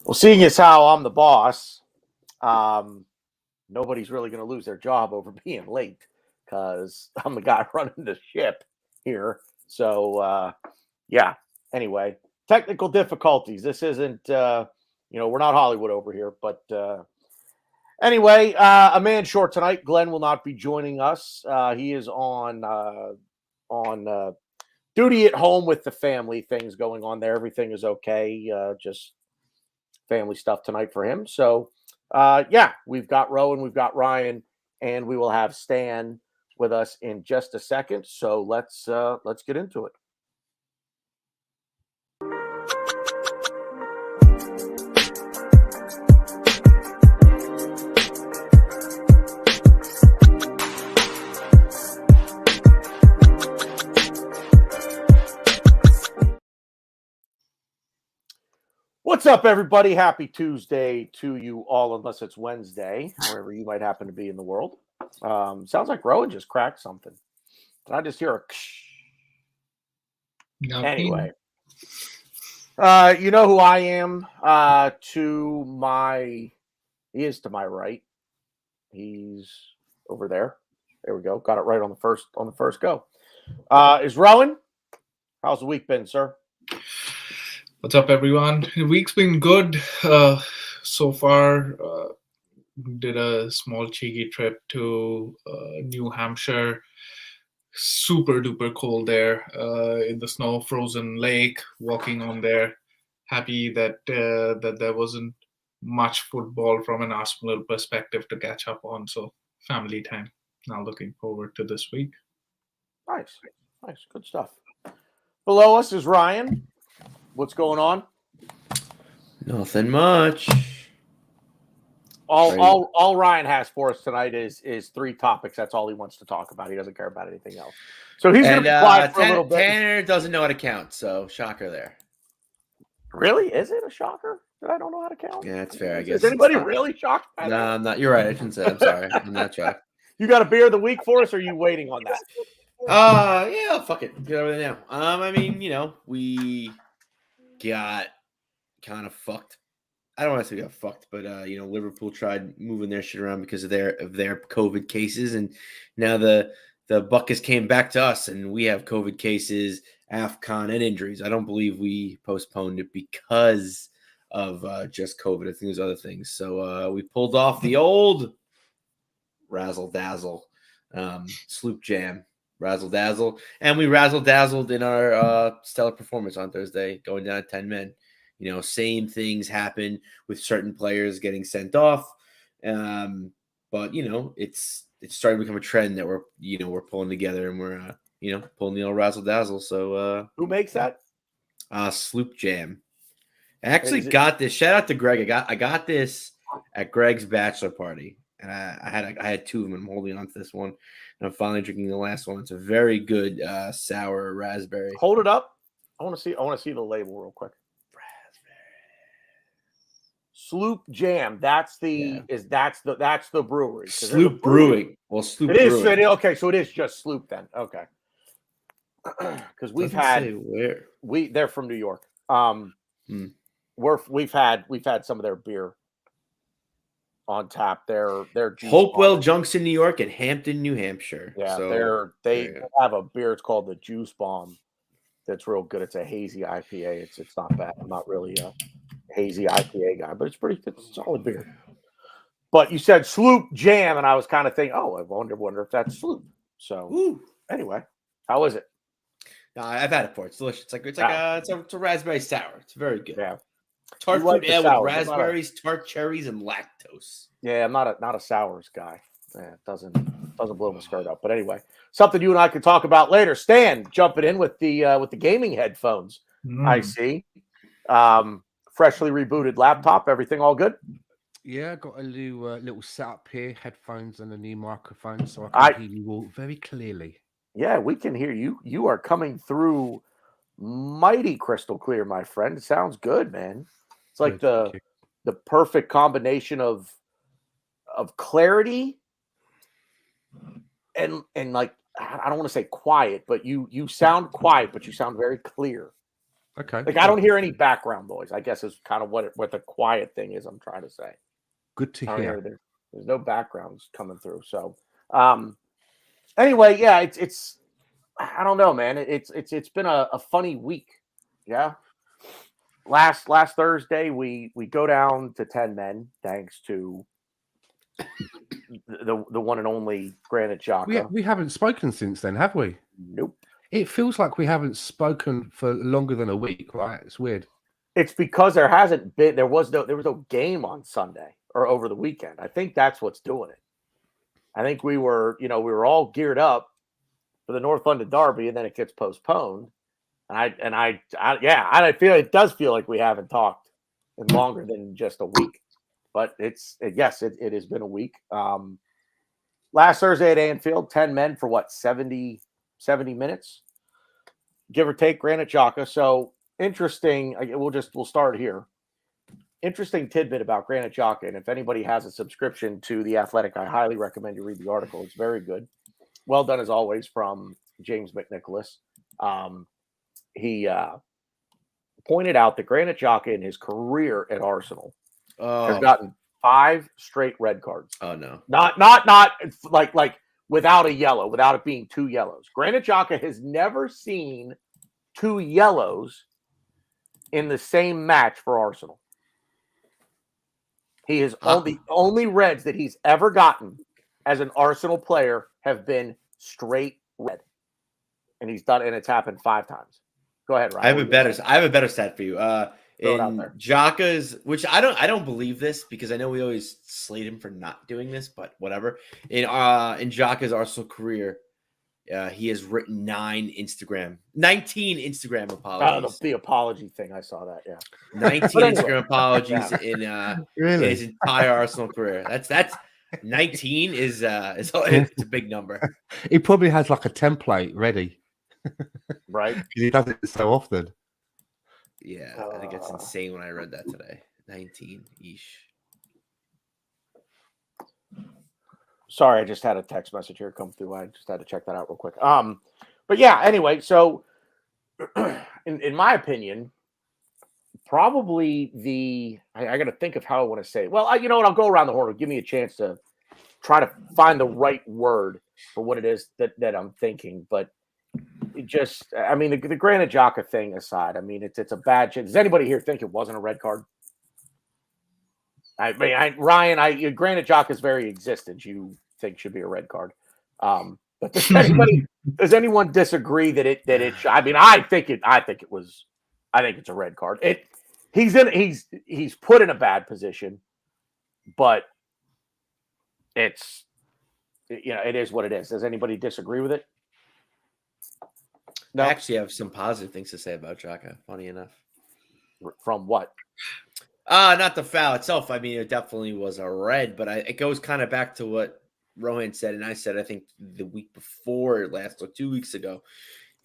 Well, seeing as how I'm the boss, nobody's really going to lose their job over being late because I'm the guy running the ship here. So, yeah. Anyway, technical difficulties. This isn't, we're not Hollywood over here. But anyway, a man short tonight. Glenn will not be joining us. He is on duty at home with the family. Things going on there. Everything is okay. Just family stuff tonight for him. So, we've got Rowan, we've got Ryan, and we will have Stan with us in just a second. So let's get into it. What's up, everybody? Happy Tuesday to you all, unless it's Wednesday, wherever you might happen to be in the world. Sounds like Rowan just cracked something. Did I just hear a Anyway, you know who I am. He is to my right. He's over there. There we go. Got it right on the first go. Is Rowan? How's the week been, sir? What's up, everyone? The week's been good so far. Did a small cheeky trip to New Hampshire. Super duper cold there in the snow, frozen lake. Walking on there. Happy that there wasn't much football from an Arsenal perspective to catch up on. So family time. Now looking forward to this week. Nice, good stuff. Below us is Ryan. What's going on? Nothing much. All Ryan has for us tonight is three topics. That's all he wants to talk about. He doesn't care about anything else. So he's going to be quiet for a little bit. Tanner doesn't know how to count, so shocker there. Really? Is it a shocker that I don't know how to count? Yeah, that's fair, I guess. Is anybody really shocked by that? No, I'm not. You're right. I shouldn't say. I'm sorry. I'm not shocked. You got a beer of the week for us, or are you waiting on that? Yeah, fuck it. Get over there now. I mean, we got kind of fucked. I don't want to say we got fucked, but Liverpool tried moving their shit around because of their COVID cases, and now the buckets came back to us, and we have COVID cases, AFCON, and injuries. I don't believe we postponed it because of just COVID. I think there's other things. So we pulled off the old razzle dazzle, sloop jam. Razzle dazzle, and we razzle dazzled in our stellar performance on Thursday, going down to 10 men. Same things happen with certain players getting sent off, but it's starting to become a trend that we're pulling together and we're pulling the old razzle dazzle. So who makes that? Sloop Jam. I actually got this. Shout out to Greg. I got this at Greg's bachelor party, and I had two of them. I'm holding on to this one. And I'm finally drinking the last one. It's a very good sour raspberry. Hold it up. I want to see the label real quick. Raspberry. Sloop Jam. That's the brewery. Sloop Brewing. Well, Sloop Brewing. Okay, so it is just Sloop then. Okay. Because they're from New York. We've had some of their beer on tap. Their Hopewell Junction, New York, and Hampton, New Hampshire. Yeah, so they have a beer. It's called the Juice Bomb. That's real good. It's a hazy IPA. It's not bad. I'm not really a hazy IPA guy, but it's a solid beer. But you said Sloop Jam, and I was kind of thinking, I wonder if that's Sloop. So anyway, how is it? I've had it before. It's delicious. It's a raspberry sour. It's very good. Yeah. Tart fruit ale with raspberries, tart cherries, and lactose. Yeah, I'm not a sours guy. Yeah, it doesn't blow my skirt up. But anyway, something you and I could talk about later. Stan, jumping in with the gaming headphones. I see. Freshly rebooted laptop. Everything all good? Yeah, got a new little setup here, headphones and a new microphone, so I can hear you all very clearly. Yeah, we can hear you. You are coming through mighty crystal clear, my friend. It sounds good, man. It's like the the perfect combination of clarity and like, I don't want to say quiet, but you sound quiet, but you sound very clear. Okay. Like I don't hear any background noise, I guess is kind of what the quiet thing is I'm trying to say. Good to I don't hear. hear there's no backgrounds coming through. So anyway, yeah, it's I don't know, man. It's been a funny week. Yeah. Last Thursday we go down to 10 men thanks to the one and only Granite Xhaka. We haven't spoken since then, have we? Nope. It feels like we haven't spoken for longer than a week, right? It's weird. It's because there was no game on Sunday or over the weekend. I think that's what's doing it. I think we were all geared up for the North London Derby, and then it gets postponed. And I feel it does feel like we haven't talked in longer than just a week. But it has been a week. Last Thursday at Anfield, 10 men for what, 70 minutes, give or take. Granite Xhaka. So interesting. We'll start here. Interesting tidbit about Granite Xhaka, and if anybody has a subscription to The Athletic, I highly recommend you read the article. It's very good. Well done as always from James McNicholas. He pointed out that Granit Xhaka in his career at Arsenal has gotten 5 straight red cards. Oh no. Not like without a yellow, without it being 2 yellows. Granit Xhaka has never seen 2 yellows in the same match for Arsenal. He is the only reds that he's ever gotten as an Arsenal player have been straight red. And it's happened 5 times. Go ahead, Ryan. I have a better stat for you. Throw it out there. Xhaka's, which I don't believe this because I know we always slate him for not doing this, but whatever. In Xhaka's Arsenal career, he has written 19 Instagram apologies. The apology thing, I saw that. Yeah, 19 Instagram apologies in his entire Arsenal career. That's 19 is it's a big number. He probably has like a template ready, right? Because he does it so often. Yeah, I think it's insane when I read that today. 19 ish. Sorry, I just had a text message here come through. I just had to check that out real quick. But yeah, anyway, so in my opinion, probably I got to think of how I want to say it. Well, you know what? I'll go around the horn. Give me a chance to try to find the right word for what it is that I'm thinking. But it just, I mean, the Granit Xhaka thing aside, I mean, it's a bad shit. Does anybody here think it wasn't a red card? I mean, Ryan, Granit Xhaka's very existence you think should be a red card. But does anyone disagree that it I mean, I think it's a red card. He's put in a bad position, but it's, it is what it is. Does anybody disagree with it? No. I actually have some positive things to say about Xhaka, funny enough. From what? Not the foul itself. I mean, it definitely was a red, but it goes kind of back to what Rohan said, and I said, I think the week before last or 2 weeks ago,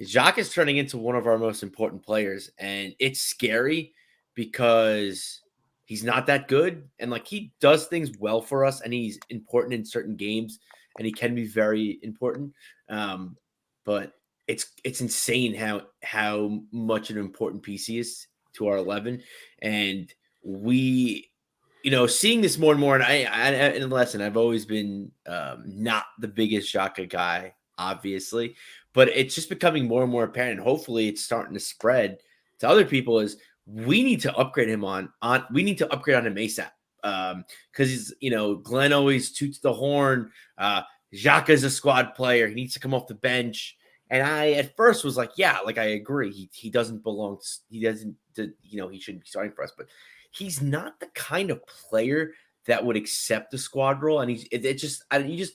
Xhaka is turning into one of our most important players, and it's scary because he's not that good, and like he does things well for us, and he's important in certain games, and he can be very important. But it's insane how much an important piece he is to our 11, and we, seeing this more and more, and I in the lesson, I've always been not the biggest Xhaka guy, obviously, but it's just becoming more and more apparent, and hopefully it's starting to spread to other people, is we need to upgrade him we need to upgrade on him ASAP. Because he's, Glenn always toots the horn. Xhaka is a squad player. He needs to come off the bench. And I at first was like, yeah, like I agree. He doesn't belong. He shouldn't be starting for us. But he's not the kind of player that would accept the squad role. And you just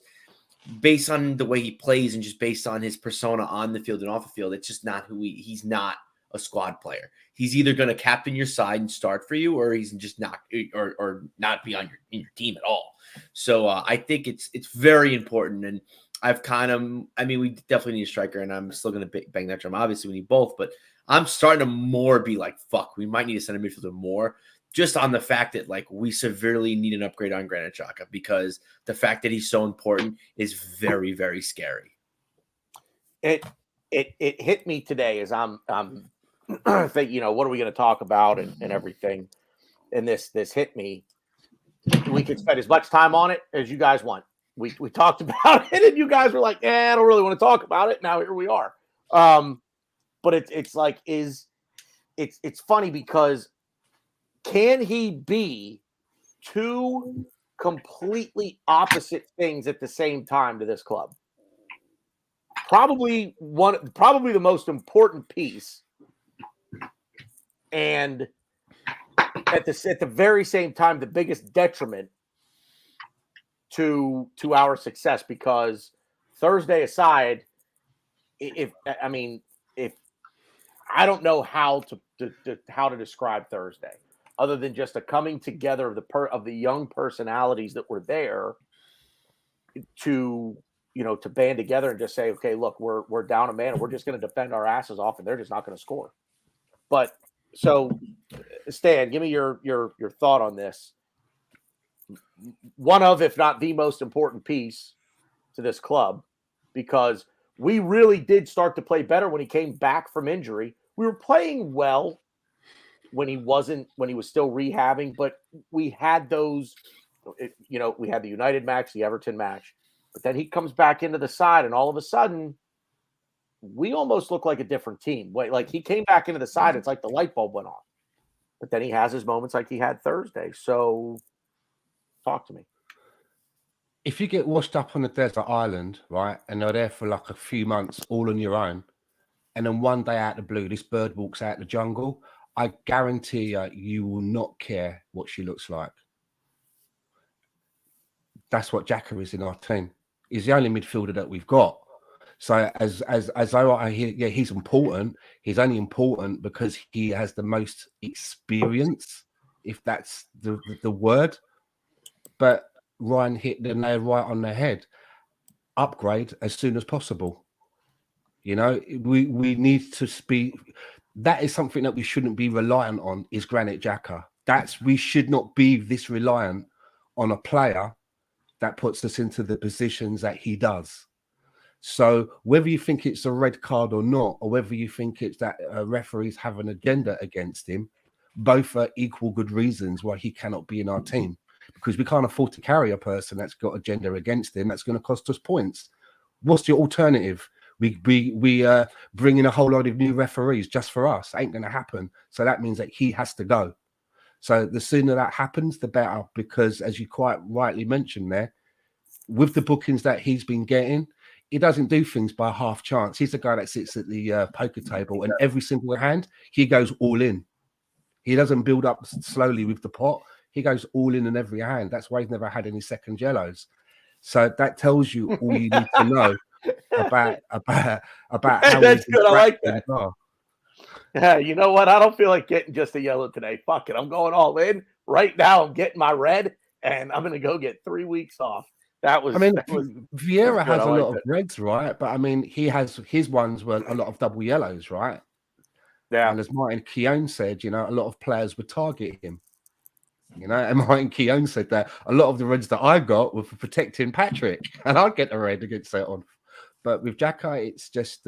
based on the way he plays and just based on his persona on the field and off the field, it's just not he's not a squad player. He's either going to captain your side and start for you, or he's just not, or not be on your team at all. So I think it's very important. And we definitely need a striker, and I'm still going to bang that drum. Obviously, we need both, but I'm starting to more be like, fuck, we might need to send a midfielder more just on the fact that like we severely need an upgrade on Granit Xhaka, because the fact that he's so important is very, very scary. It hit me today as I'm think, what are we going to talk about and everything. And this hit me. We could spend as much time on it as you guys want. We talked about it, and you guys were like, I don't really want to talk about it. Now here we are. But it's like, it's funny because can he be two completely opposite things at the same time to this club? Probably the most important piece, and at the very same time, the biggest detriment to our success. Because Thursday aside, if I don't know how to describe Thursday, other than just a coming together of the young personalities that were there to band together and just say, okay, look, we're down a man and we're just going to defend our asses off, and they're just not going to score. But so, Stan, give me your thought on this. One of, if not the most important piece to this club, because we really did start to play better when he came back from injury. We were playing well when he was still rehabbing, but we had those, we had the United match, the Everton match, but then he comes back into the side, and all of a sudden we almost look like a different team. Like he came back into the side, it's like the light bulb went on. But then he has his moments like he had Thursday. So talk to me. If you get washed up on a desert island, right, and you're there for like a few months all on your own, and then one day out of the blue, this bird walks out of the jungle, I guarantee you will not care what she looks like. That's what Xhaka is in our team. He's the only midfielder that we've got. So as I hear, yeah, he's important. He's only important because he has the most experience, if that's the word. But Ryan hit the nail right on the head. Upgrade as soon as possible. We need to speak. That is something that we shouldn't be reliant on, is Granit Xhaka. We should not be this reliant on a player that puts us into the positions that he does. So whether you think it's a red card or not, or whether you think it's that referees have an agenda against him, both are equal good reasons why he cannot be in our team, because we can't afford to carry a person that's got agenda against him that's going to cost us points. What's your alternative? We bring in a whole lot of new referees just for us. Ain't going to happen. So that means that he has to go. So the sooner that happens, the better, because as you quite rightly mentioned there, with the bookings that he's been getting, he doesn't do things by half chance. He's the guy that sits at the poker table, and every single hand, he goes all in. He doesn't build up slowly with the pot. He goes all in every hand. That's why he's never had any second yellows. So that tells you all you need to know about how that's good. I like that. Are. Yeah, you know what? I don't feel like getting just a yellow today. Fuck it. I'm going all in right now. I'm getting my red, and I'm going to go get 3 weeks off. Vieira has a lot of reds, right? But I mean, his ones were a lot of double yellows, right? Yeah. And as Martin Keown said, a lot of players would target him. And Martin Keown said that a lot of the reds that I got were for protecting Patrick, and I'd get a red against that on. But with Xhaka, it's just,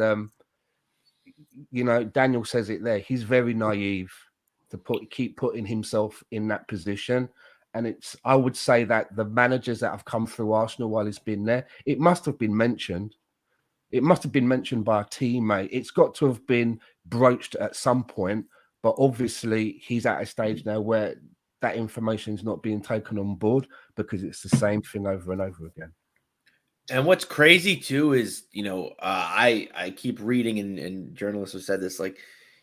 Daniel says it there. He's very naive to keep putting himself in that position. And I would say that the managers that have come through Arsenal while he's been there, it must have been mentioned. It must have been mentioned by a teammate. It's got to have been broached at some point. But obviously, he's at a stage now where that information is not being taken on board, because it's the same thing over and over again. And what's crazy too is, I keep reading, and journalists have said this, like,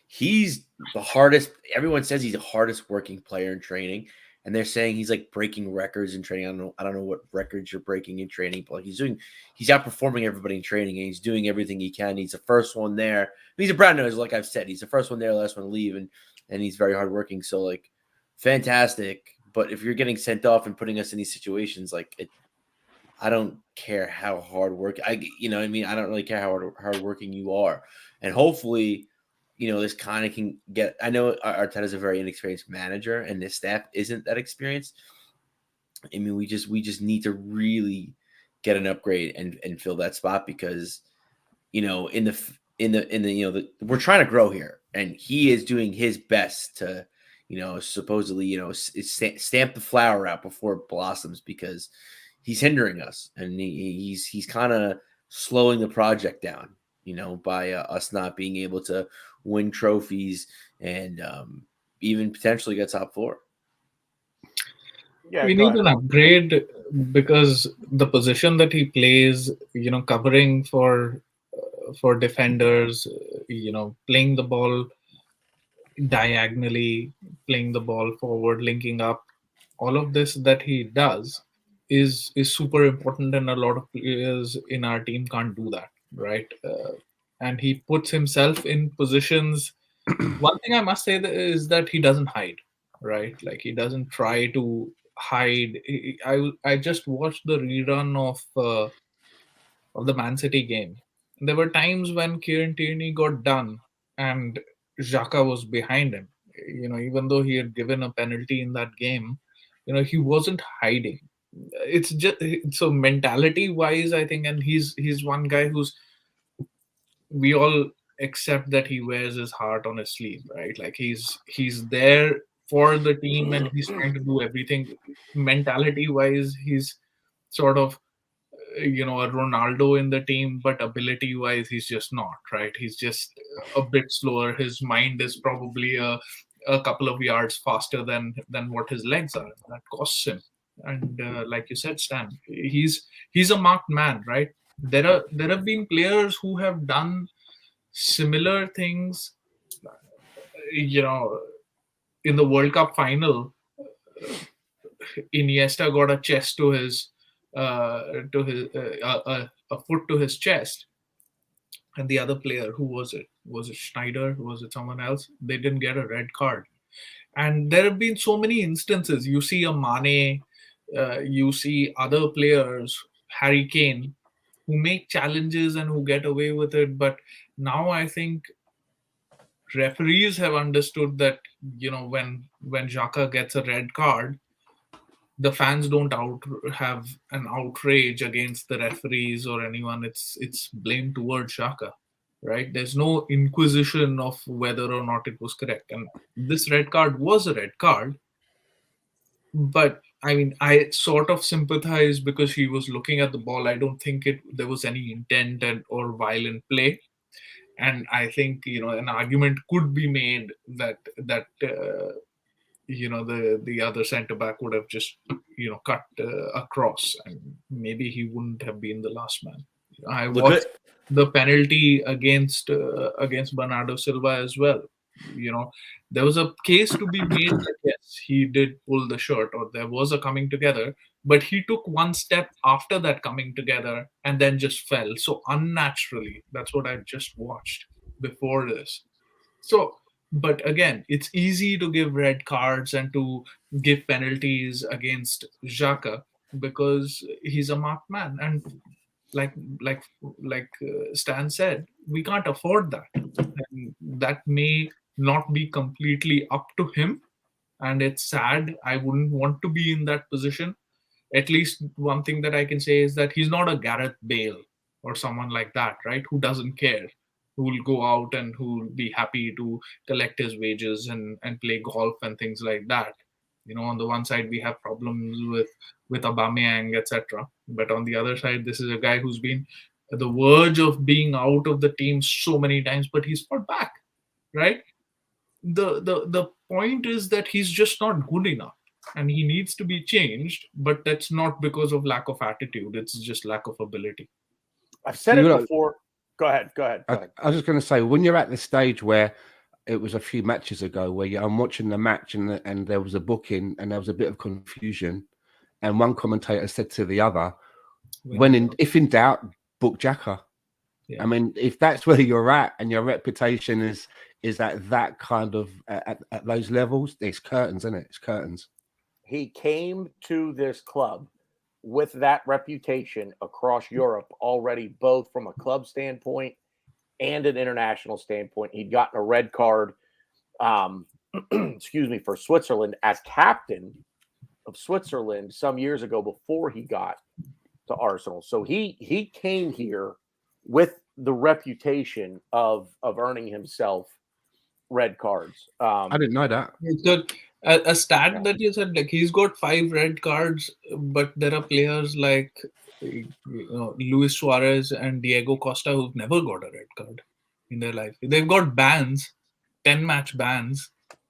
he's the hardest. Everyone says he's the hardest working player in training. And they're saying he's like breaking records in training. I don't know what records you're breaking in training, but like he's outperforming everybody in training, and he's doing everything he can. He's the first one there. He's a brand nose, like I've said. He's the first one there, last one to leave, and he's very hardworking. So like, fantastic. But if you're getting sent off and putting us in these situations, like I don't care how hard work I don't really care how hardworking you are. And hopefully, this kind of can get. I know Arteta's a very inexperienced manager, and this staff isn't that experienced. I mean, we just need to really get an upgrade and fill that spot because, in the we're trying to grow here, and he is doing his best to, supposedly, stamp the flower out before it blossoms because he's hindering us, and he's kind of slowing the project down, by us not being able to win trophies and even potentially get top 4. Yeah, We go need ahead. an upgrade because the position that he plays, covering for defenders, playing the ball diagonally, playing the ball forward, linking up, all of this that he does is super important, and a lot of players in our team can't do that, right? And he puts himself in positions. One thing I must say is that he doesn't hide, right? Like he doesn't try to hide. I just watched the rerun of the Man City game. There were times when Kieran Tierney got done and Xhaka was behind him. Even though he had given a penalty in that game, he wasn't hiding. It's just so mentality wise, I think, and he's one guy who's, we all accept that he wears his heart on his sleeve, right? Like he's there for the team and he's trying to do everything. Mentality wise, he's sort of a Ronaldo in the team, but ability wise he's just not, right? He's just a bit slower. His mind is probably a couple of yards faster than what his legs are. That costs him. And like you said, Stan, he's a marked man, right? There have been players who have done similar things, in the World Cup final. Iniesta got a chest to his a foot to his chest, and the other player, who was it? Was it Schneider? Was it someone else? They didn't get a red card. And there have been so many instances. You see a Mane, you see other players, Harry Kane, who make challenges and who get away with it. But now I think referees have understood that when Xhaka gets a red card, the fans don't have an outrage against the referees or anyone. It's blame towards Xhaka, right? There's no inquisition of whether or not it was correct. And this red card was a red card, but I mean, I sort of sympathize because he was looking at the ball. I don't think there was any intent or violent play. And I think an argument could be made that the other centre back would have just cut across, and maybe he wouldn't have been the last man. I watched the penalty against Bernardo Silva as well. There was a case to be made that yes, he did pull the shirt, or there was a coming together, but he took one step after that coming together and then just fell so unnaturally. That's what I just watched before this. So, but again, it's easy to give red cards and to give penalties against Xhaka because he's a marked man, and like Stan said, we can't afford that. And that may not be completely up to him, and it's sad. I wouldn't want to be in that position. At least one thing that I can say is that he's not a Gareth Bale or someone like that, right? Who doesn't care, who will go out and who will be happy to collect his wages and play golf and things like that. On the one side we have problems with Aubameyang, etc. But on the other side, this is a guy who's been at the verge of being out of the team so many times, but he's fought back, right? The point is that he's just not good enough and he needs to be changed, but that's not because of lack of attitude. It's just lack of ability. I've said it before. Go ahead. I was just going to say, when you're at the stage where it was a few matches ago where I'm watching the match and there was a booking and there was a bit of confusion, and one commentator said to the other, if in doubt, book Xhaka. Yeah. I mean, if that's where you're at and your reputation is at that kind of at those levels, it's curtains, isn't it? It's curtains. He came to this club with that reputation across Europe already, both from a club standpoint and an international standpoint. He'd gotten a red card, excuse me, for Switzerland as captain of Switzerland some years ago before he got to Arsenal. So he came here with the reputation of earning himself red cards. I didn't know that. So, a stat Yeah. that you said, like he's got 5 red cards, but there are players like Luis Suarez and Diego Costa who've never got a red card in their life. They've got bans, 10-match bans,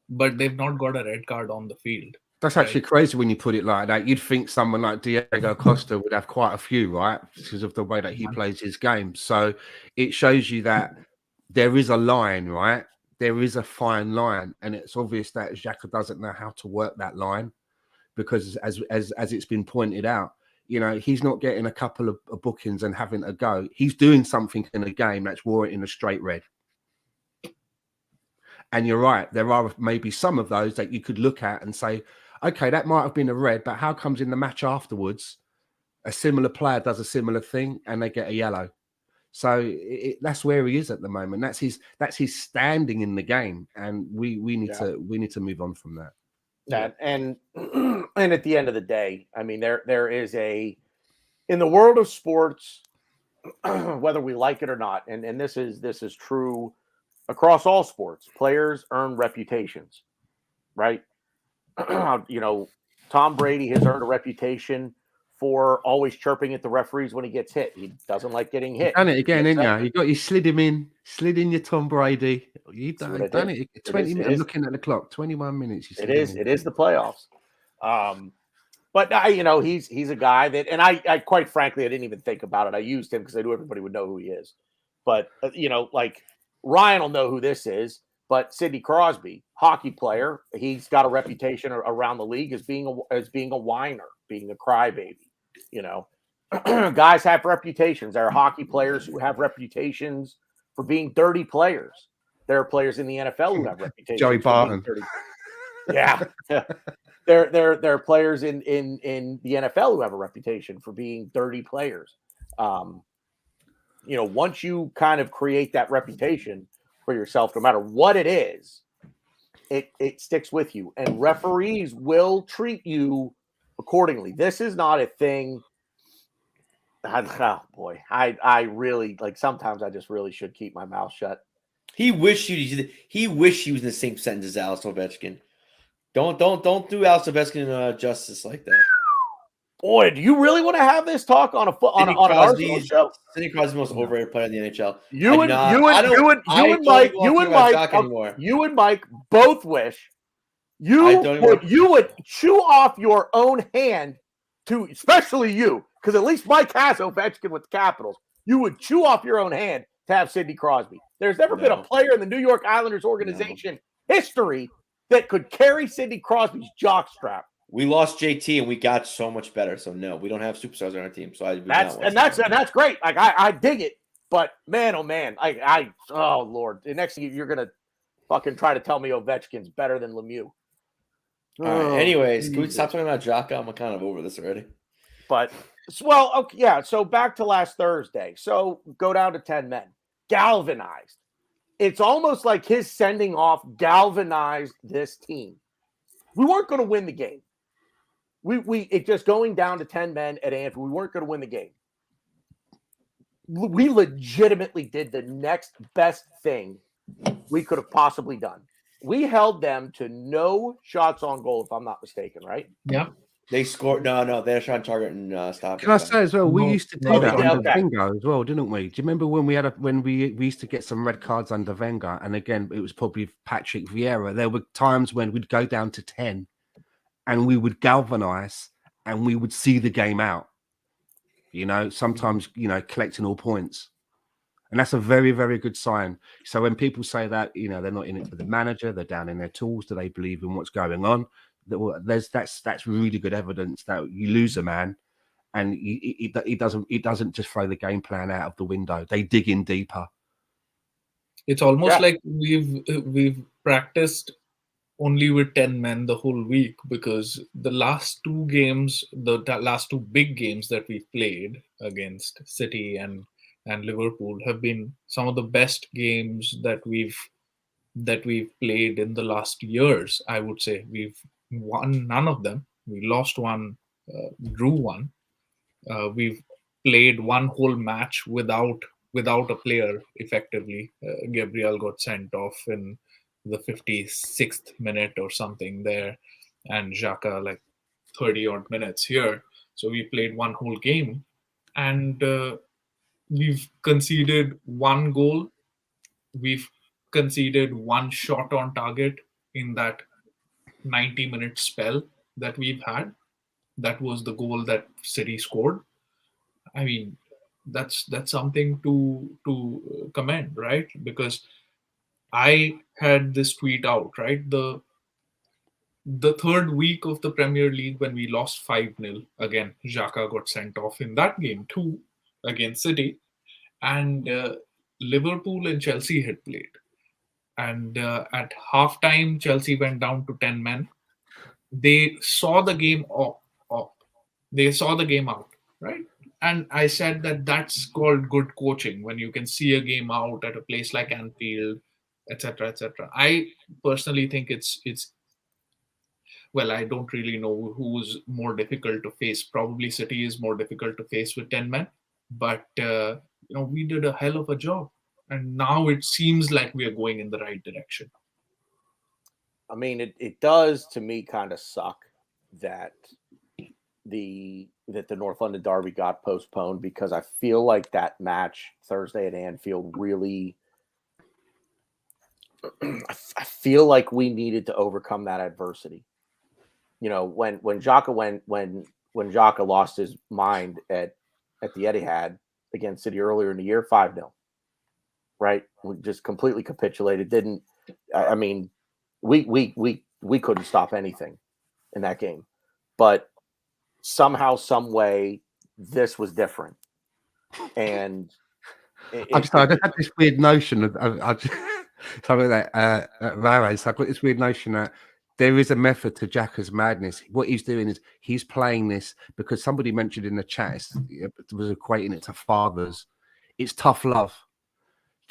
but they've not got a red card on the field. That's actually crazy when you put it like that. You'd think someone like Diego Costa would have quite a few, right? Because of the way that he plays his game. So it shows you that there is a line, right? There is a fine line. And it's obvious that Xhaka doesn't know how to work that line because as it's been pointed out, you know, he's not getting a couple of bookings and having a go. He's doing something in a game that's warranting a straight red. And you're right. There are maybe some of those that you could look at and say, okay, that might have been a red, but how comes in the match afterwards, a similar player does a similar thing and they get a yellow? So that's where he is at the moment. That's his standing in the game, and we need to move on from that. Yeah, and at the end of the day, I mean, there is in the world of sports, whether we like it or not, and this is true across all sports. Players earn reputations, right? You know, Tom Brady has earned a reputation for always chirping at the referees when he gets hit. He doesn't like getting hit. Done it again, didn't you? You slid in your Tom Brady. You done it. 20 minutes. I'm looking at the clock. 21 minutes. It is the playoffs. But you know, he's a guy that, and I quite frankly, I didn't even think about it. I used him because I knew everybody would know who he is. But you know, like Ryan will know who this is. But Sidney Crosby, hockey player, he's got a reputation around the league as being a whiner, being a crybaby. You know, guys have reputations. There are hockey players who have reputations for being dirty players. There are players in the NFL who have reputations. Joey Barton. Yeah. There are players in the NFL who have a reputation for being dirty players. You know, once you kind of create that reputation for yourself, no matter what it is, it sticks with you, and referees will treat you accordingly. This is not a thing. Oh boy, I really like. Sometimes I just really should keep my mouth shut. He wished he was in the same sentence as Alex Ovechkin. Don't do Alex Ovechkin justice like that. Boy, do you really want to have this talk on an Arsenal show? Sidney Crosby's the most overrated player in the NHL. You and Mike both wish you would chew off your own hand to, especially you, because at least Mike has Ovechkin with the Capitals. You would chew off your own hand to have Sidney Crosby. There's never been a player in the New York Islanders organization history that could carry Sidney Crosby's jockstrap. We lost JT and we got so much better. So no, we don't have superstars on our team. So that's great. Like I dig it. But man, oh man, oh Lord, the next thing you're gonna fucking try to tell me Ovechkin's better than Lemieux. All right. Anyways, can we stop talking about Xhaka? I'm kind of over this already. But well, okay, yeah. So back to last Thursday. So go down to 10 men, galvanized. It's almost like his sending off galvanized this team. We weren't going to win the game. It just going down to 10 men at Anfield. We weren't going to win the game. We legitimately did the next best thing we could have possibly done. We held them to no shots on goal, if I'm not mistaken, right? Yeah. They scored. No, they're trying to target and stop. Can I say as well? We used to do that under Wenger as well, didn't we? Do you remember when we used to get some red cards under Wenger? And again, it was probably Patrick Vieira. There were times when we'd go down to 10, and we would galvanize, and we would see the game out. You know, sometimes collecting all points, and that's a very, very good sign. So when people say that, they're not in it for the manager, they're down in their tools. Do they believe in what's going on? That's really good evidence that you lose a man, and he doesn't just throw the game plan out of the window. They dig in deeper. It's almost like we've practiced only with 10 men the whole week, because the last two games, the last two big games that we played against City and and Liverpool have been some of the best games that we've played in the last years. I would say we've won none of them. We lost one, drew one. We've played one whole match without a player effectively. Gabriel got sent off in the 56th minute or something there, and Xhaka like 30 odd minutes here. So we played one whole game, and we've conceded one goal. We've conceded one shot on target in that 90-minute spell that we've had. That was the goal that City scored. I mean, that's something to commend, right? Because I had this tweet out, right? The third week of the Premier League when we lost 5-0, again, Xhaka got sent off in that game too against City, and Liverpool and Chelsea had played. And at halftime, Chelsea went down to 10 men. They saw the game off. They saw the game out, right? And I said that that's called good coaching when you can see a game out at a place like Anfield, etc., etc. I personally think it's well, I don't really know who's more difficult to face. Probably City is more difficult to face with 10 men, but we did a hell of a job, and now it seems like we are going in the right direction. I mean, it does to me kind of suck that the North London Derby got postponed, because I feel like that match Thursday at Anfield really, I feel like we needed to overcome that adversity. You know, when Xhaka when Xhaka lost his mind at the Etihad against City earlier in the year, 5-0, right? We just completely capitulated. I mean, we couldn't stop anything in that game, but somehow, some way, this was different. And I just had this weird notion of something that I've got this weird notion that there is a method to Xhaka's madness. What he's doing is he's playing this because somebody mentioned in the chat was equating it to fathers. It's tough love.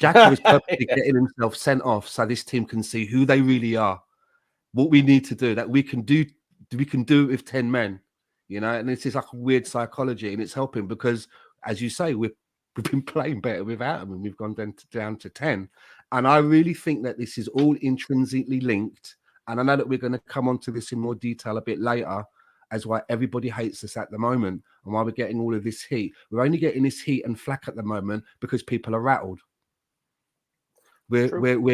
Xhaka is perfectly getting himself sent off so this team can see who they really are. What we need to do, that we can do it with 10 men, and this is like a weird psychology, and it's helping because, as you say, we've been playing better without them, and we've gone down to 10. And I really think that this is all intrinsically linked. And I know that we're going to come on to this in more detail a bit later, as why everybody hates us at the moment and why we're getting all of this heat. We're only getting this heat and flack at the moment because people are rattled. We're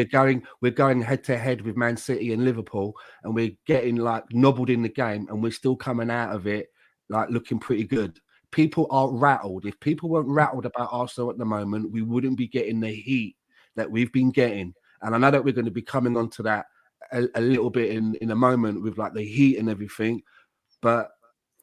going head to head with Man City and Liverpool, and we're getting like nobbled in the game, and we're still coming out of it like looking pretty good. People are rattled. If people weren't rattled about Arsenal at the moment, we wouldn't be getting the heat that we've been getting. And I know that we're going to be coming on to that a little bit in a moment with like the heat and everything. But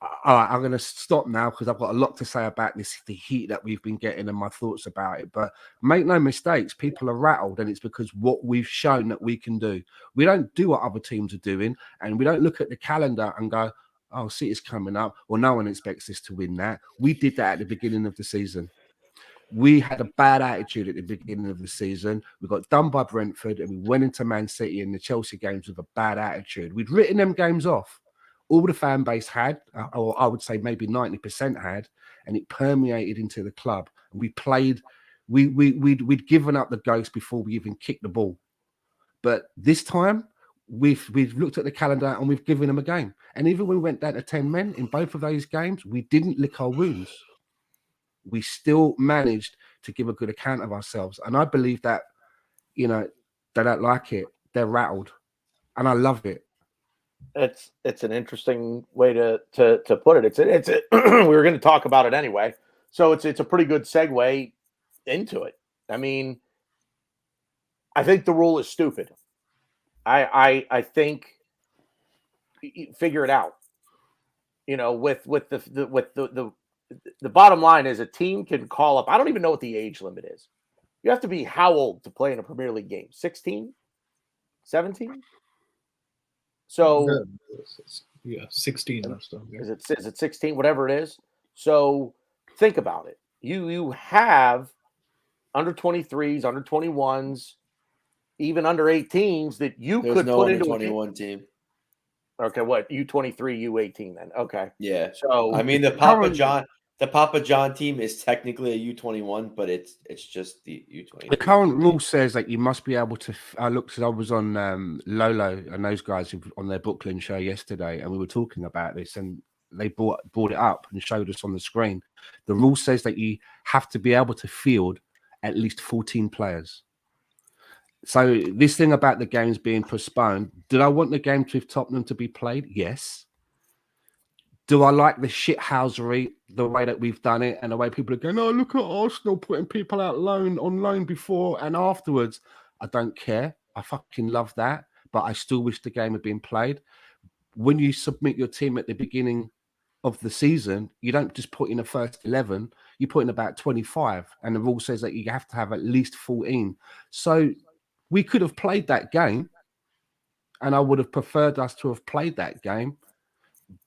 all right, I'm going to stop now because I've got a lot to say about the heat that we've been getting and my thoughts about it. But make no mistakes, people are rattled, and it's because what we've shown that we can do. We don't do what other teams are doing, and we don't look at the calendar and go, oh, City's coming up, or no one expects us to win that. We did that at the beginning of the season. We had a bad attitude at the beginning of the season. We got done by Brentford, and we went into Man City and the Chelsea games with a bad attitude. We'd written them games off. All the fan base had, or I would say maybe 90% had, and it permeated into the club. And we played, we'd given up the ghost before we even kicked the ball. But this time, we've looked at the calendar and we've given them a game. And even when we went down to 10 men in both of those games, we didn't lick our wounds. We still managed to give a good account of ourselves. And I believe that, they don't like it. They're rattled. And I love it. It's an interesting way to put it. It's we were going to talk about it anyway. So it's a pretty good segue into it. I mean, I think the rule is stupid. I think figure it out. With the bottom line is a team can call up. I don't even know what the age limit is. You have to be how old to play in a Premier League game? 16? 17? So 16 or so. Yeah. Is it 16? Whatever it is. So think about it. You have under 23s, under 21s, even under 18s that you There's could no put under into a 21 team. Okay, what U23, U18 then? Okay, Yeah. so I mean, the Papa John team is technically a U21, but it's just the U23. The current rule says that you must be able to. I looked. I was on Lolo and those guys on their Brooklyn show yesterday, and we were talking about this, and they brought it up and showed us on the screen. The rule says that you have to be able to field at least 14 players. So this thing about the games being postponed, did I want the game with Tottenham to be played? Yes. Do I like the shithousery, the way that we've done it, and the way people are going, oh, look at Arsenal putting people out on loan before and afterwards? I don't care. I fucking love that. But I still wish the game had been played. When you submit your team at the beginning of the season, you don't just put in a first 11, you put in about 25. And the rule says that you have to have at least 14. So we could have played that game, and I would have preferred us to have played that game.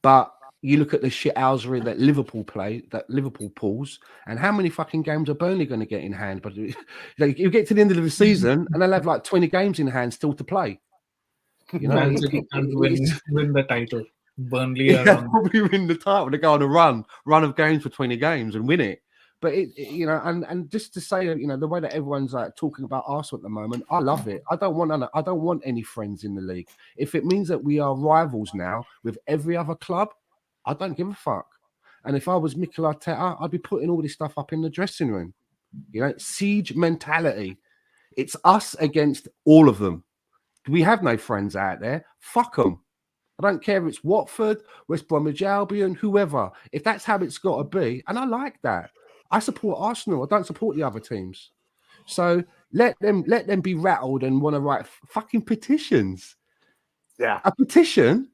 But you look at the shithousery that Liverpool play, that Liverpool pulls, and how many fucking games are Burnley going to get in hand? But like, you get to the end of the season, and they'll have like 20 games in hand still to play. You know, Man City can't win the title. Burnley are they'll probably win the title. They go on a run of games for 20 games and win it. But you know, and just to say, you know, the way that everyone's like talking about Arsenal at the moment, I love it. I don't want any friends in the league. If it means that we are rivals now with every other club, I don't give a fuck. And if I was Mikel Arteta, I'd be putting all this stuff up in the dressing room. You know, siege mentality. It's us against all of them. We have no friends out there. Fuck them. I don't care if it's Watford, West Bromwich Albion, whoever. If that's how it's got to be, and I like that. I support Arsenal. I don't support the other teams. So let them be rattled and want to write fucking petitions. yeah, A petition?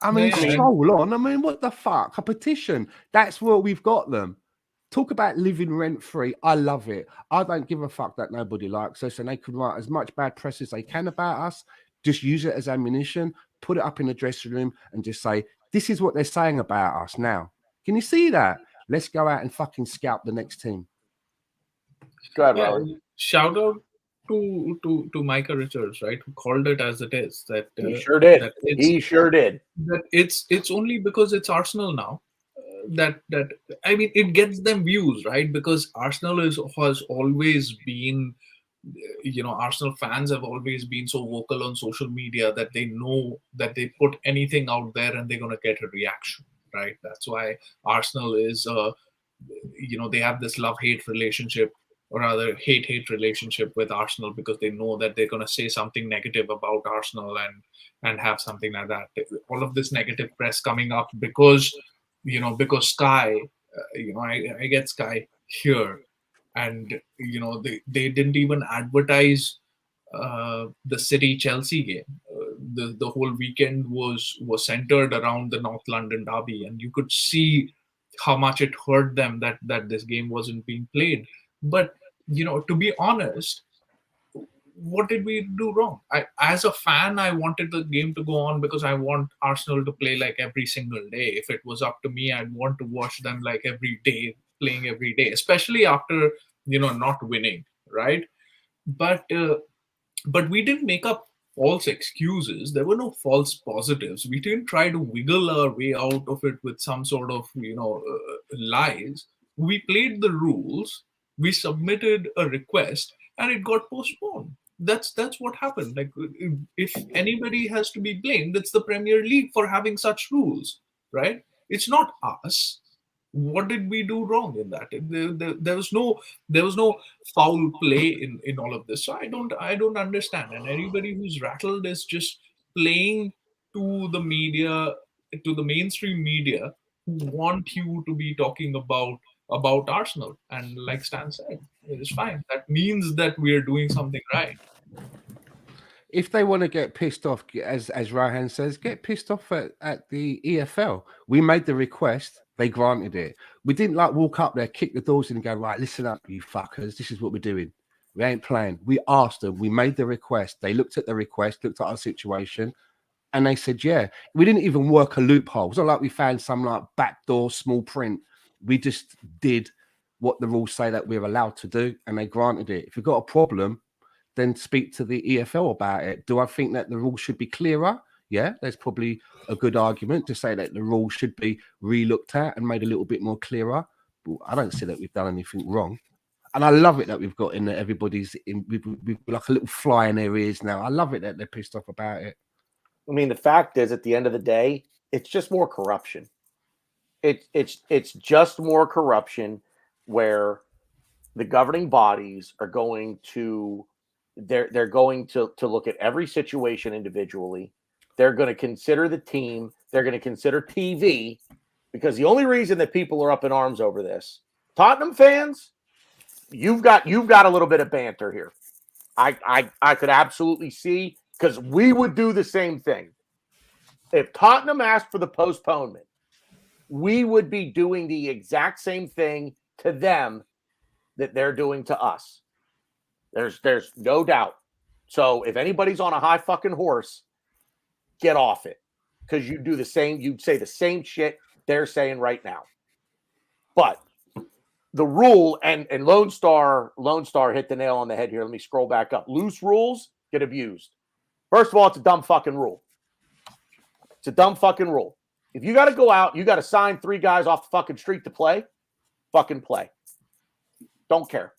I mean, Yeah. stroll on. I mean, what the fuck? A petition. That's where we've got them. Talk about living rent-free. I love it. I don't give a fuck that nobody likes us, and they can write as much bad press as they can about us. Just use it as ammunition, put it up in the dressing room, and just say, this is what they're saying about us now. Can you see that? Let's go out and fucking scalp the next team. go ahead, Yeah, Robert. shout out to Micah Richards, right, who called it as it is. That He sure did. That it's, He sure did. that it's only because it's Arsenal now that I mean it gets them views, right? Because Arsenal has always been, you know, Arsenal fans have always been so vocal on social media that they know that they put anything out there and they're gonna get a reaction, right? That's why Arsenal is, you know, they have this love-hate relationship, or rather hate-hate relationship with Arsenal, because they know that they're going to say something negative about Arsenal and have something like that. All of this negative press coming up because, you know, because Sky, you know, I get Sky here, and, you know, they didn't even advertise the City Chelsea game. The whole weekend was centered around the North London derby, and you could see how much it hurt them that this game wasn't being played. But, you know, to be honest, what did we do wrong? As a fan, I wanted the game to go on because I want Arsenal to play like every single day. If it was up to me, I'd want to watch them like every day, playing every day, especially after, you know, not winning, right? But we didn't make up false excuses. There were no false positives. We didn't try to wiggle our way out of it with some sort of, you know, lies. We played the rules. We submitted a request, and it got postponed. That's what happened. Like, if anybody has to be blamed, it's the Premier League for having such rules, right? It's not us. What did we do wrong in that? There was no foul play in all of this. So I don't understand. And anybody who's rattled is just playing to the media, to the mainstream media, who want you to be talking about Arsenal. And like Stan said, it's fine. That means that we're doing something right. If they want to get pissed off, as Rohan says, get pissed off at the EFL. We made the request. They granted it. We didn't like walk up there, kick the doors in and go, right, listen up, you fuckers. This is what we're doing. We ain't playing. We asked them. We made the request. They looked at the request, looked at our situation, and they said, yeah. We didn't even work a loophole. It's not like we found some like backdoor small print. We just did what the rules say that we're allowed to do, and they granted it. If you've got a problem, then speak to the EFL about it. Do I think that the rules should be clearer? Yeah, there's probably a good argument to say that the rules should be re-looked at and made a little bit more clearer. But I don't see that we've done anything wrong. And I love it that we've got in that everybody's in we've like a little fly in their ears now. I love it that they're pissed off about it. I mean, the fact is, at the end of the day, it's just more corruption. It's just more corruption where the governing bodies are going to they're going to look at every situation individually. They're going to consider the team. They're going to consider TV, because the only reason that people are up in arms over this, Tottenham fans, you've got a little bit of banter here. I could absolutely see, because we would do the same thing. If Tottenham asked for the postponement, we would be doing the exact same thing to them that they're doing to us. There's no doubt. So if anybody's on a high fucking horse, get off it, because you do the same. You'd say the same shit they're saying right now. But the rule, and Lone Star hit the nail on the head here. Let me scroll back up. Loose rules get abused. First of all, it's a dumb fucking rule. It's a dumb fucking rule. If you got to go out, you got to sign 3 guys off the fucking street to play, fucking play. Don't care.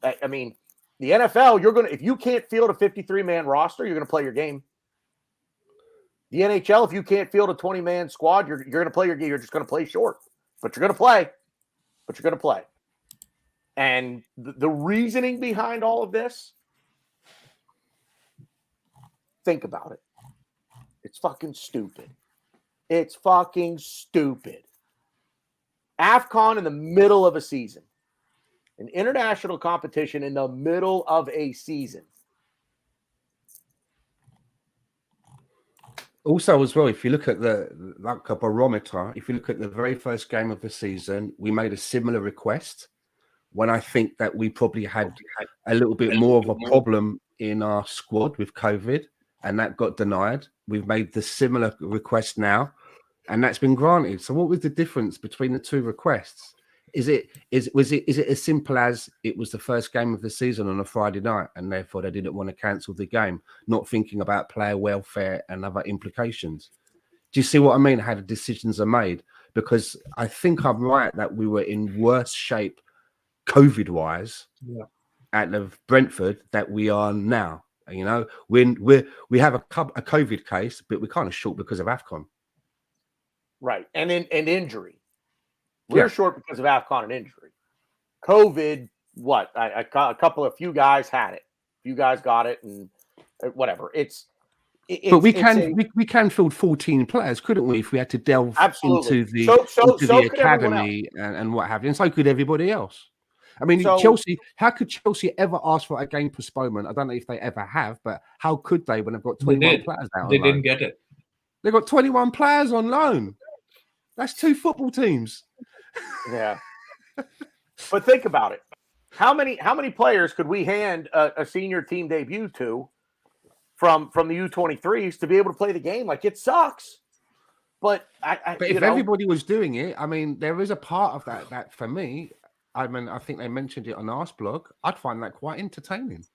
I mean, the NFL, if you can't field a 53-man roster, you're going to play your game. The NHL, if you can't field a 20-man squad, you're going to play your game. You're just going to play short, but you're going to play. But you're going to play. And the reasoning behind all of this, think about it. It's fucking stupid. It's fucking stupid. AFCON in the middle of a season. An international competition in the middle of a season. Also, as well, if you look at like a barometer, if you look at the very first game of the season, we made a similar request when I think that we probably had a little bit more of a problem in our squad with COVID, and that got denied. We've made the similar request now, and that's been granted. So what was the difference between the 2 requests? Is it as simple as it was the first game of the season on a Friday night, and therefore they didn't want to cancel the game, not thinking about player welfare and other implications? Do you see what I mean? How the decisions are made? Because I think I'm right that we were in worse shape COVID-wise at the Brentford that we are now. You know, when we have a COVID case, but we're kind of short because of AFCON. Right. And injury. We're short because of AFCON and injury. COVID, what? A few guys had it. A few guys got it, and whatever. But we can field 14 players, couldn't we? If we had to delve into the academy and what have you, and so could everybody else. I mean, Chelsea. How could Chelsea ever ask for a game postponement? I don't know if they ever have, but how could they when they've got 21 players out? They didn't get it. They've got 21 players on loan. That's 2 football teams. Yeah. But think about it. How many players could we hand a senior team debut to from the U23s to be able to play the game? Like, it sucks. But if everybody was doing it, I mean, there is a part of that for me. I mean, I think they mentioned it on Arsblog. I'd find that quite entertaining.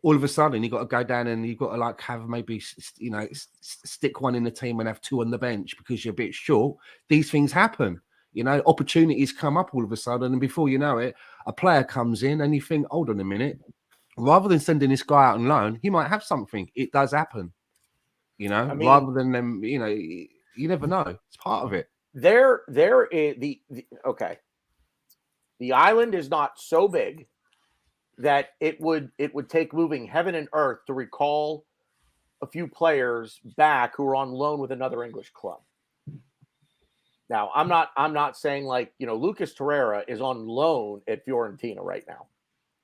All of a sudden, you got to go down and you've got to like have maybe, stick one in the team and have 2 on the bench because you're a bit short. These things happen. Opportunities come up all of a sudden, and before you know it, a player comes in and you think, hold on a minute, rather than sending this guy out on loan, he might have something. It does happen, rather than them, you never know. It's part of it. There is okay. The island is not so big that it would take moving heaven and earth to recall a few players back who are on loan with another English club. Now, I'm not saying like, Lucas Torreira is on loan at Fiorentina right now.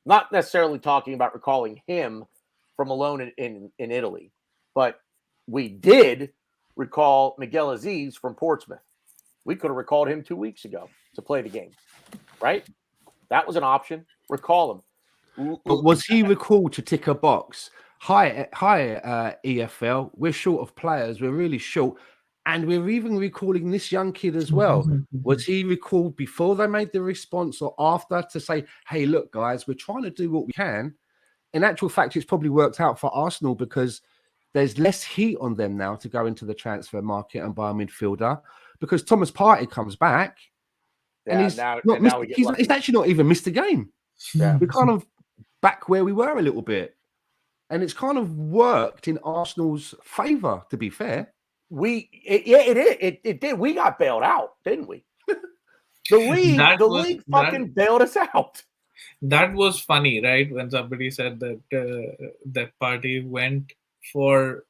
Not necessarily talking about recalling him from a loan in Italy, but we did recall Miguel Aziz from Portsmouth. We could have recalled him 2 weeks ago to play the game, right? That was an option. Recall him. But was he recalled to tick a box? Hi, EFL. We're short of players. We're really short. And we're even recalling this young kid as well. Was he recalled before they made the response or after to say, hey, look, guys, we're trying to do what we can? In actual fact, it's probably worked out for Arsenal because there's less heat on them now to go into the transfer market and buy a midfielder because Thomas Partey comes back and Yeah, he's now we get he's lucky. actually not even missed a game. Yeah. We're kind of back where we were a little bit. And it's kind of worked in Arsenal's favour, to be fair. It did. We got bailed out, didn't we? The league fucking bailed us out. That was funny, right? When somebody said that that Partey went for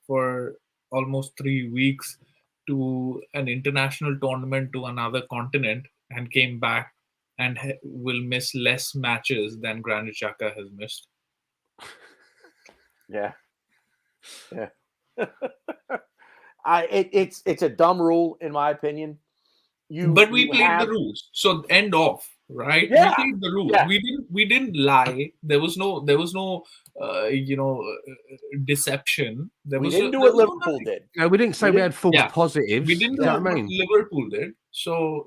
almost 3 weeks to an international tournament to another continent and came back and will miss less matches than Granit Xhaka has missed. Yeah. It's a dumb rule in my opinion. But we played the rules, so end off, right? Yeah. We played the rules. Yeah. We didn't lie. There was no deception. We didn't do what Liverpool did. No, we didn't say we had false positives. We didn't do what what Liverpool did. So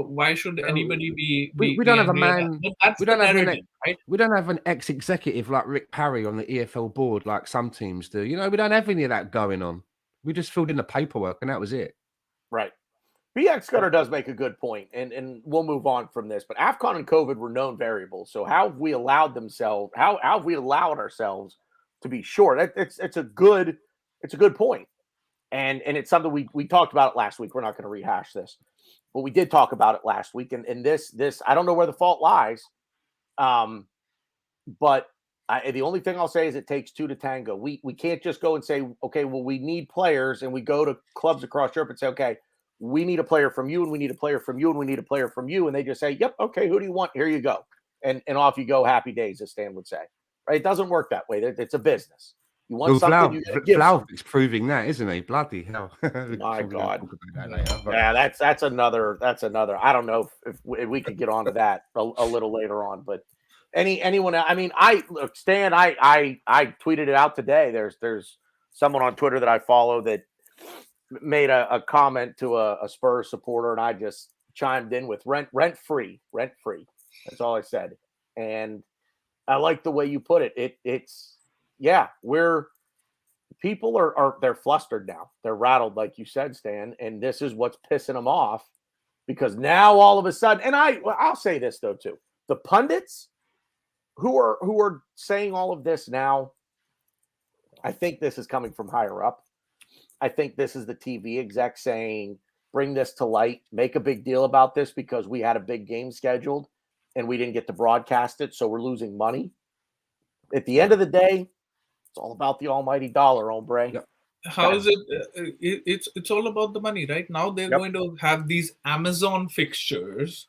why should anybody be? We don't have a man. We don't have right? We don't have an ex-executive like Rick Parry on the EFL board like some teams do. You know, we don't have any of that going on. We just filled in the paperwork and that was it. Right. BX Scudder does make a good point, and we'll move on from this. But AFCON and COVID were known variables. So how have we allowed ourselves to be short? It's a good point. And it's something we talked about it last week. We're not going to rehash this. But we did talk about it last week. And this I don't know where the fault lies. But the only thing I'll say is it takes two to tango. We can't just go and say, okay, well, we need players, and we go to clubs across Europe and say, okay, we need a player from you, and we need a player from you, and we need a player from you. And they just say, yep, okay, who do you want? Here you go. And off you go, happy days, as Stan would say. Right? It doesn't work that way. It's a business. You want something, you give Vlahovic's proving that, isn't he? Bloody hell. My God. Yeah, that's another. I don't know if we could get onto that a little later on, but anyone, I mean, look, Stan, I tweeted it out today. There's someone on Twitter that I follow that made a comment to a Spurs supporter, and I just chimed in with rent free. That's all I said. And I like the way you put it. People are they're flustered now. They're rattled, like you said, Stan, and this is what's pissing them off because now all of a sudden, and I'll say this though too, the pundits who are saying all of this now, I think this is coming from higher up. I think this is the TV exec saying, bring this to light, make a big deal about this because we had a big game scheduled and we didn't get to broadcast it, so we're losing money. At the end of the day, it's all about the almighty dollar, hombre. Yep. How is it? It's all about the money, right? Now they're going to have these Amazon fixtures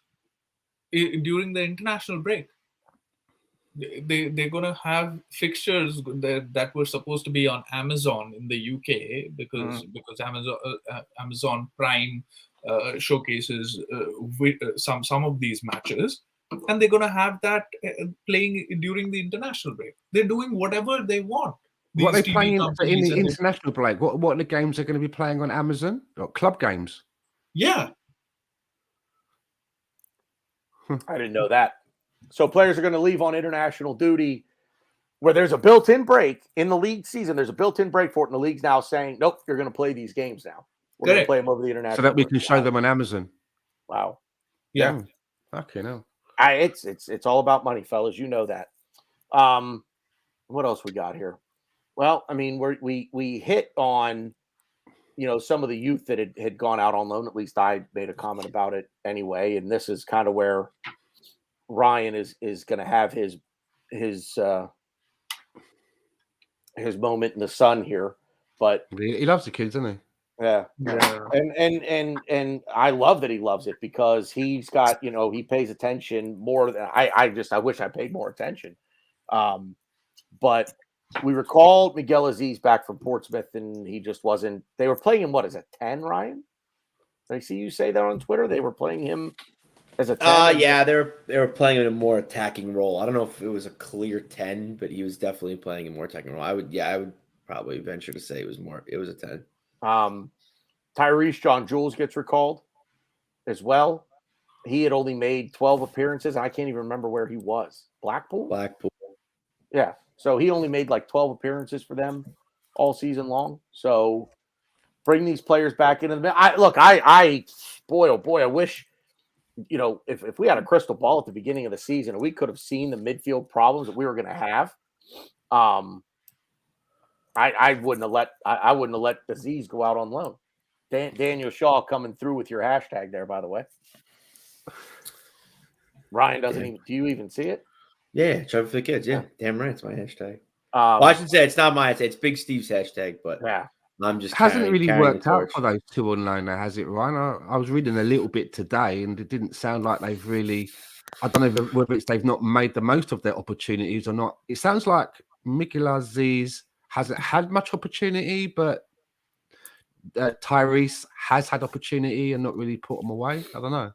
during the international break. They're going to have fixtures that were supposed to be on Amazon in the UK because Amazon Prime showcases some of these matches, and they're going to have that playing during the international break. They're doing whatever they want. What are they playing in the international break? What are the games they're going to be playing on Amazon? Club games? Yeah. I didn't know that. So players are going to leave on international duty where there's a built-in break in the league season. There's a built-in break for it, and the league's now saying, nope, you're going to play these games now. We're going to play them over the international. So that we can break. show them on Amazon. Wow. Yeah. Okay, no. It's all about money, fellas. You know that. What else we got here? Well, I mean, we hit on, some of the youth that had gone out on loan. At least I made a comment about it anyway. And this is kind of where Ryan is going to have his moment in the sun here, but he loves the kids, doesn't he? Yeah. And I love that he loves it because he's got he pays attention more than I wish I paid more attention. But we recalled Miguel Aziz back from Portsmouth, and he just wasn't. They were playing him. What is it, 10, Ryan? Did I see you say that on Twitter? They were playing him as a 10? Yeah, they were playing in a more attacking role. I don't know if it was a clear 10, but he was definitely playing a more attacking role. I would probably venture to say it was a 10. Tyrese John Jules gets recalled as well. He had only made 12 appearances. I can't even remember where he was. Blackpool? Blackpool. Yeah. So he only made like 12 appearances for them all season long. So bring these players back into the boy, oh boy, I wish, if we had a crystal ball at the beginning of the season and we could have seen the midfield problems that we were going to have. I wouldn't have let Disease go out on loan. Daniel Shaw coming through with your hashtag there, by the way. Ryan doesn't even. Do you even see it? Yeah, Trevor for the kids. Yeah, damn right, it's my hashtag. Well, I should say it's not my. It's Big Steve's hashtag, but yeah, I'm just hasn't really carrying worked the out torch. for those two on loan, now, has it, Ryan? I was reading a little bit today, and it didn't sound like they've really. I don't know whether it's they've not made the most of their opportunities or not. It sounds like Mikel Aziz hasn't had much opportunity, but Tyrese has had opportunity and not really put them away. I don't know.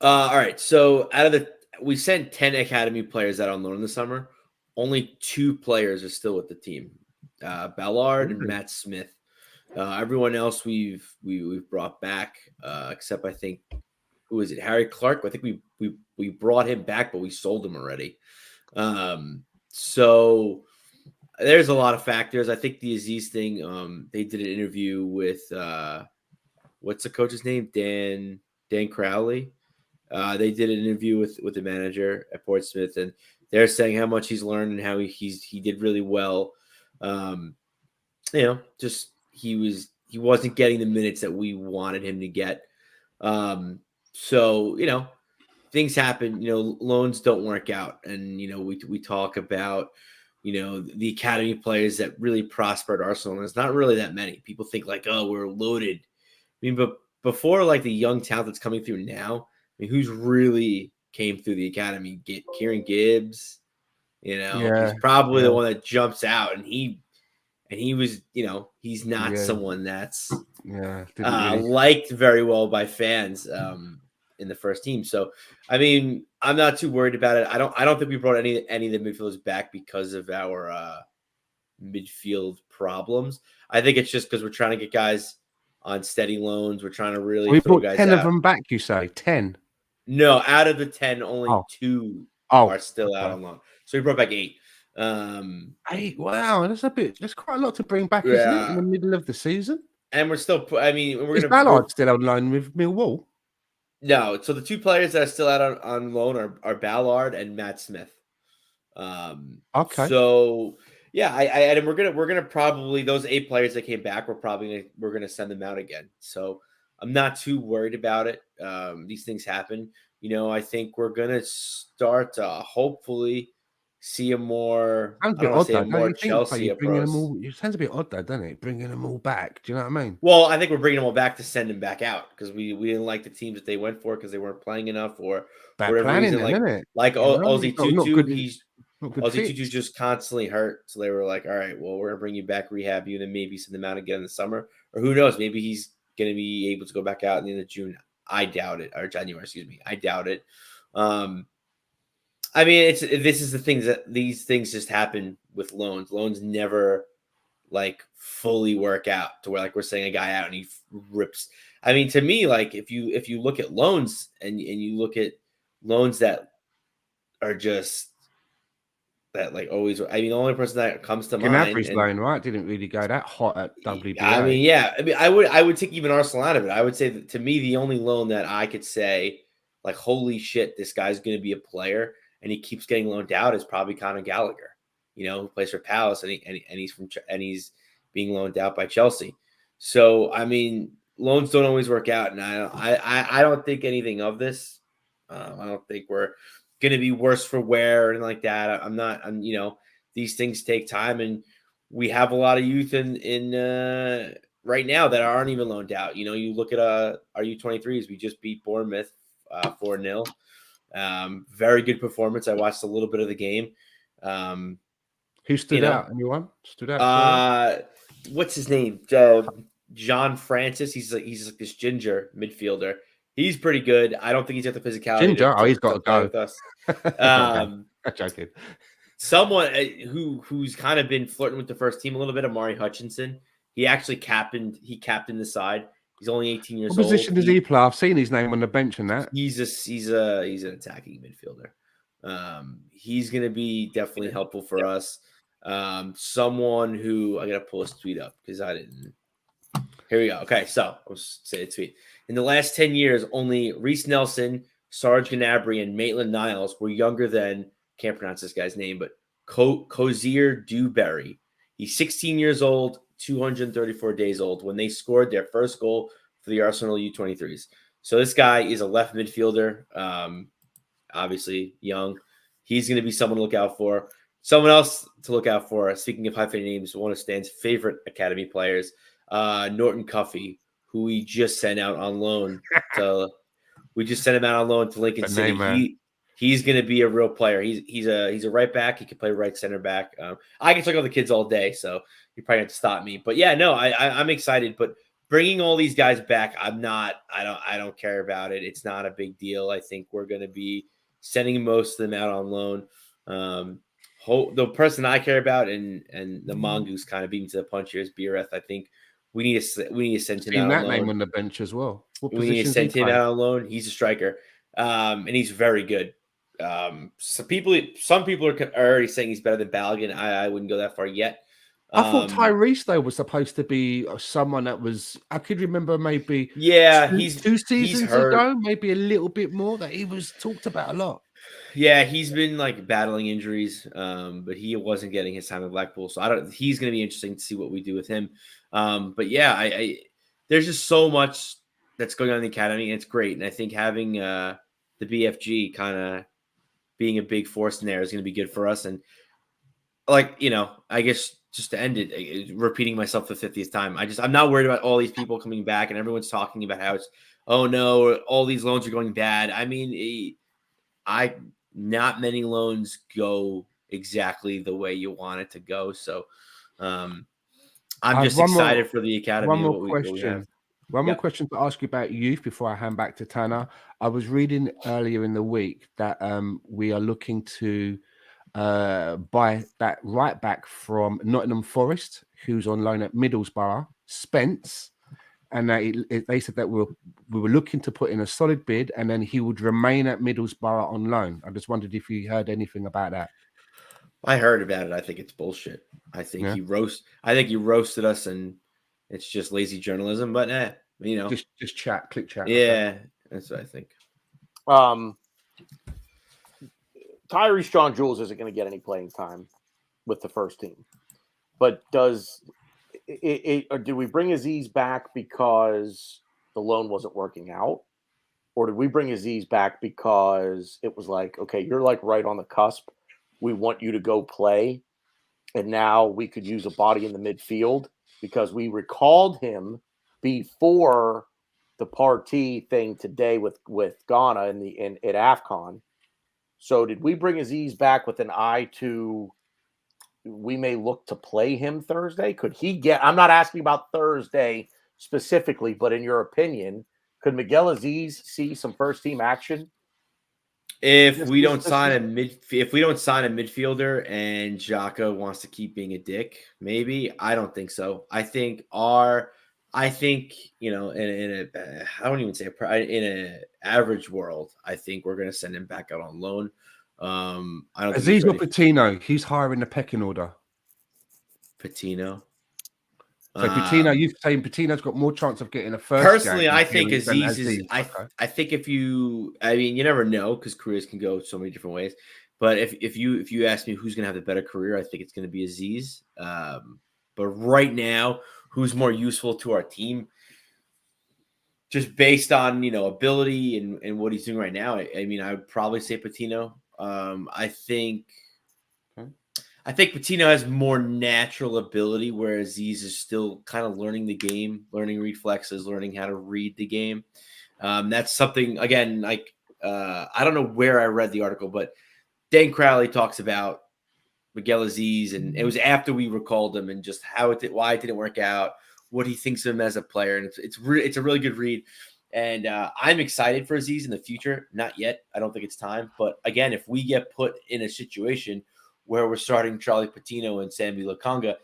All right. So we sent 10 academy players out on loan in the summer. Only 2 players are still with the team. Ballard and Matt Smith. Everyone else we've brought back, except I think, who is it? Harry Clark. I think we brought him back, but we sold him already. So there's a lot of factors. I think the Aziz thing, they did an interview with what's the coach's name? Dan Crowley. They did an interview with the manager at Portsmouth, and they're saying how much he's learned and how he did really well. Just he wasn't getting the minutes that we wanted him to get. So things happen. Loans don't work out, and we talk about the academy players that really prospered at Arsenal, and there's not really that many. People think like, oh, we're loaded. I mean, but before like the young talent that's coming through now, I mean, who's really came through the academy? Kieran Gibbs, he's probably the one that jumps out, and he was, he's not someone that's liked very well by fans in the first team. So, I mean, I'm not too worried about it. I don't think we brought any of the midfielders back because of our midfield problems. I think it's just because we're trying to get guys on steady loans. We're trying to really throw guys 10 out. of them back, you say? 10? No, out of the 10, only 2 are still out on loan. So we brought back 8. 8? Wow, that's quite a lot to bring back, isn't it, in the middle of the season? And we're still, Is Ballard still on loan with Millwall? No, so the 2 players that are still out on loan are Ballard and Matt Smith. Okay. So yeah, and we're gonna probably, those 8 players that came back, we're gonna send them out again. So I'm not too worried about it. These things happen. I think we're gonna start to hopefully see a more. Sounds a bit odd, though. More Chelsea approach. It sounds a bit odd, though, doesn't it? Bringing them all back. Do you know what I mean? Well, I think we're bringing them all back to send them back out because we didn't like the teams that they went for because they weren't playing enough or bad planning, isn't it? Like Ozzy Tutu, Ozzy Tutu's just constantly hurt, so they were like, "All right, well, we're gonna bring you back, rehab you, and then maybe send them out again in the summer, or who knows? Maybe he's gonna be able to go back out in the end of June. I doubt it, or January, excuse me. I doubt it. I mean, this is the things that these things just happen with loans. Loans never like fully work out to where like we're saying a guy out and he rips. I mean, to me, like if you look at loans and you look at loans that are just that like always. I mean, the only person that comes to mind. Gnabry's loan, right? Didn't really go that hot at WBA. I mean, yeah. I mean, I would take even Arsenal out of it. I would say that to me, the only loan that I could say like, holy shit, this guy's going to be a player. And he keeps getting loaned out is probably Conor Gallagher, who plays for Palace and he's being loaned out by Chelsea. So I mean, loans don't always work out, and I don't think anything of this. I don't think we're going to be worse for wear and like that. I'm these things take time, and we have a lot of youth in right now that aren't even loaned out. You look at our U23s. We just beat Bournemouth 4-0. Very good performance. I watched a little bit of the game. Who stood out? Anyone stood out? What's his name? John Francis. He's like this ginger midfielder. He's pretty good. I don't think he's got the physicality. Ginger. He's got to go with us. I'm joking. Someone who's kind of been flirting with the first team a little bit. Amari Hutchinson. He actually captained the side. He's only 18 years What position does he play? I've seen his name on the bench and that. He's an attacking midfielder. He's going to be definitely helpful for us. Someone who I got to pull his tweet up because I didn't. Here we go. Okay, so I'll say the tweet. In the last 10 years, only Reese Nelson, Sarge Gnabry, and Maitland Niles were younger than, can't pronounce this guy's name, but Cozier Dewberry. He's 16 years old, 234 days old when they scored their first goal for the Arsenal U23s. So this guy is a left midfielder, obviously young. He's going to be someone to look out for. Someone else to look out for, speaking of hyphenated names, one of Stan's favorite academy players, Norton Cuffy, who we just sent out on loan to Lincoln City. He's going to be a real player. He's a right back. He can play right center back. I can talk about the kids all day, so you probably have to stop me. But yeah, no, I'm excited. But bringing all these guys back, I don't care about it. It's not a big deal. I think we're going to be sending most of them out on loan. The person I care about and the mongoose kind of beating to the punch here is Beereth. I think we need to send him out on loan. Name on the bench as well. We need to send him out on loan. He's a striker, and he's very good. Some people are already saying he's better than Balogun. I wouldn't go that far yet. I thought Tyrese though was supposed to be someone that was. I could remember maybe. Yeah, he's 2 seasons ago, maybe a little bit more that he was talked about a lot. Yeah, he's been like battling injuries, but he wasn't getting his time at Blackpool. So he's going to be interesting to see what we do with him. But yeah, I there's just so much that's going on in the academy, and it's great. And I think having the BFG kind of being a big force in there is going to be good for us. And I guess just to end it, repeating myself the 50th time, I'm not worried about all these people coming back, and everyone's talking about how it's, oh no, all these loans are going bad. I mean, not many loans go exactly the way you want it to go. So I'm just excited for the academy. One more question. One more question to ask you about youth before I hand back to Tanner. I was reading earlier in the week that we are looking to buy that right back from Nottingham Forest, who's on loan at Middlesbrough, Spence. And they said that we were looking to put in a solid bid, and then he would remain at Middlesbrough on loan. I just wondered if you heard anything about that. I heard about it. I think it's bullshit. I think he roasted us, and it's just lazy journalism. But just chat, click chat. Yeah, that's what I think. Tyrese John Jules isn't going to get any playing time with the first team, but or did we bring Aziz back because the loan wasn't working out? Or did we bring Aziz back because it was like, okay, you're like right on the cusp. We want you to go play. And now we could use a body in the midfield because we recalled him before the party thing today with Ghana at AFCON. So did we bring Aziz back with an eye to we may look to play him Thursday? Could he get – I'm not asking about Thursday specifically, but in your opinion, could Miguel Aziz see some first-team action? If we don't sign a midfielder and Xhaka wants to keep being a dick, maybe. I don't think so. I think in an average world, I think we're going to send him back out on loan. I don't Aziz or Patino, he's higher in the pecking order. Patino. So Patino, you're saying Patino's got more chance of getting a first. Personally, I think Aziz is. I think you never know because careers can go so many different ways. But if you ask me who's going to have the better career, I think it's going to be Aziz. But right now, who's more useful to our team? Just based on ability and what he's doing right now, I would probably say Patino. I think Patino has more natural ability, whereas Aziz is still kind of learning the game, learning reflexes, learning how to read the game. That's something, again, I don't know where I read the article, but Dan Crowley talks about Miguel Aziz, and it was after we recalled him and just why it didn't work out, what he thinks of him as a player. And it's a really good read. And I'm excited for Aziz in the future. Not yet. I don't think it's time. But again, if we get put in a situation where we're starting Charlie Patino and Sambi Lokonga,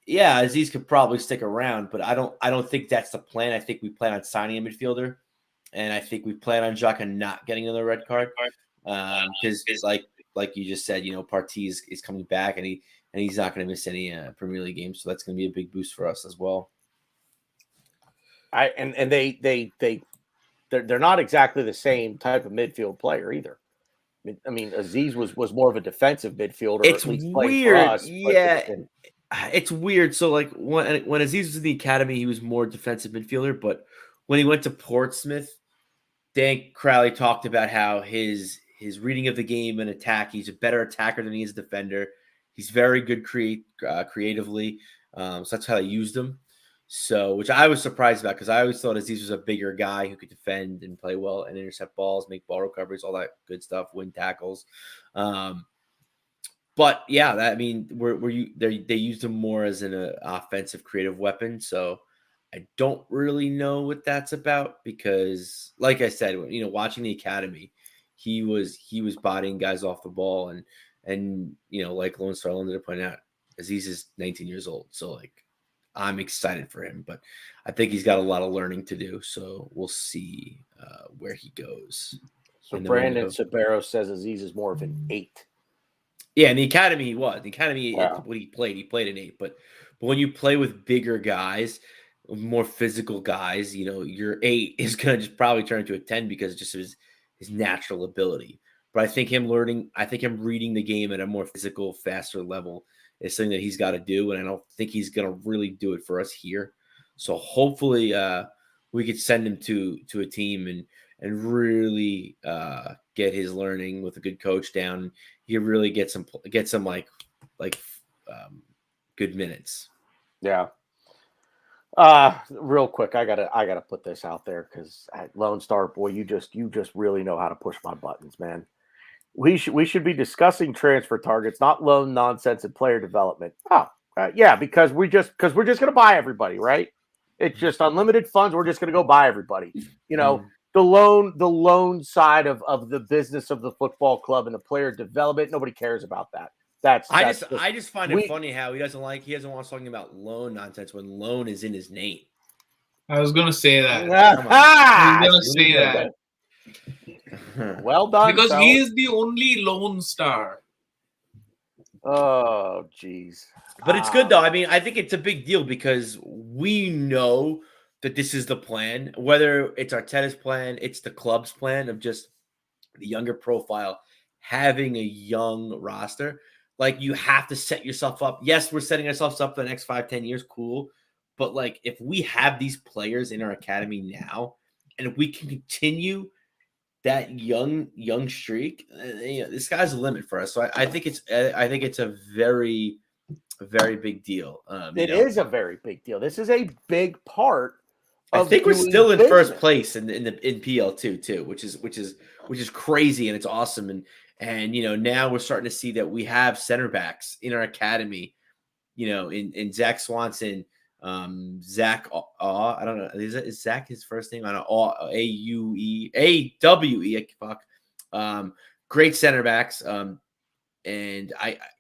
yeah, Aziz could probably stick around, but I don't think that's the plan. I think we plan on signing a midfielder, and I think we plan on Xhaka not getting another red card. Because like you just said, Partey is coming back, and he's not going to miss any Premier League games, so that's going to be a big boost for us as well. They're not exactly the same type of midfield player either. I mean, Aziz was more of a defensive midfielder. It's at least playing weird, for us, yeah. It's weird. So like when Aziz was in the academy, he was more defensive midfielder, but when he went to Portsmouth, Dan Crowley talked about how his reading of the game and attack, he's a better attacker than he is a defender. He's very good creatively. So that's how they used him. So, which I was surprised about because I always thought Aziz was a bigger guy who could defend and play well and intercept balls, make ball recoveries, all that good stuff, win tackles. But yeah, they used him more as an offensive creative weapon. So I don't really know what that's about because, like I said, watching the academy, he was bodying guys off the ball and like Lone Star London pointed out, Aziz is 19 years old, so like I'm excited for him, but I think he's got a lot of learning to do. So we'll see where he goes. So Brandon Sabero says Aziz is more of an 8. Yeah, in the academy he was. The academy, what he played an 8. But when you play with bigger guys, more physical guys, your 8 is going to just probably turn into a 10 because of just his natural ability. But I think him reading the game at a more physical, faster level is something that he's got to do, and I don't think he's going to really do it for us here. So hopefully we could send him to a team and really get his learning with a good coach down. He really get some good minutes. Yeah. Real quick, I gotta put this out there because Lone Star boy, you just really know how to push my buttons, man. We should be discussing transfer targets, not loan nonsense and player development. Yeah, because we're just gonna buy everybody, right? It's just unlimited funds. We're just gonna go buy everybody. The loan side of the business of the football club and the player development, nobody cares about that. I just find it funny how he doesn't want us talking about loan nonsense when loan is in his name. I was gonna say that. I was gonna say that. Well done. Because he is the only Lone Star. Oh, geez. But it's good though. I mean, I think it's a big deal because we know that this is the plan. Whether it's Arteta's plan, it's the club's plan of just the younger profile, having a young roster. Like you have to set yourself up. Yes, we're setting ourselves up for the next 5-10 years. Cool. But like if we have these players in our academy now, and if we can continue that young streak, the sky's the limit for us. So I think it's a very, very big deal. It is a very big deal. This is a big part. I think we're still in first place in PL2 too, which is crazy and it's awesome. And now we're starting to see that we have center backs in our academy. In Zach Swanson, Zach I don't know, is Zach his first name? I don't know. AWE. Fuck. Great center backs. And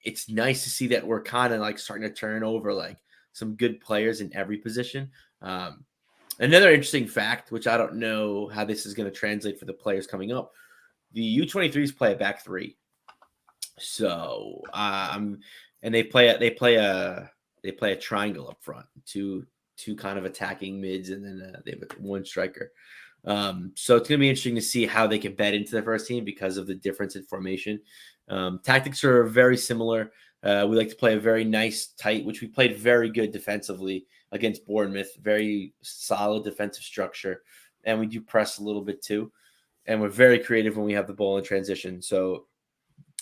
it's nice to see that we're kind of like starting to turn over like some good players in every position. Another interesting fact, which I don't know how this is going to translate for the players coming up. The U23s play a back 3. So and they play a triangle up front, two kind of attacking mids, and then they have one striker. So it's going to be interesting to see how they can bed into the first team because of the difference in formation. Tactics are very similar. We like to play a very nice, tight, which we played very good defensively against Bournemouth. Very solid defensive structure, and we do press a little bit too. And we're very creative when we have the ball in transition. So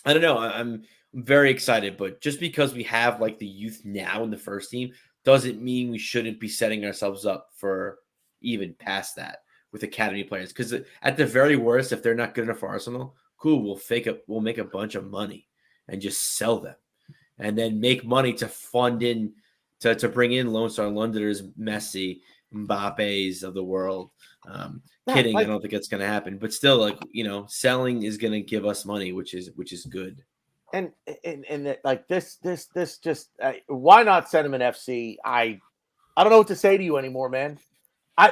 I don't know. I'm very excited, but just because we have like the youth now in the first team doesn't mean we shouldn't be setting ourselves up for even past that with academy players. Because at the very worst, if they're not good enough for Arsenal, cool, we'll make a bunch of money and just sell them, and then make money to fund in to bring in Lone Star Londoners, Messi, Mbappe's of the world. Kidding, I don't think it's going to happen, but still, like selling is going to give us money, which is good. and like this just why not send him an FC? I don't know what to say to you anymore, man.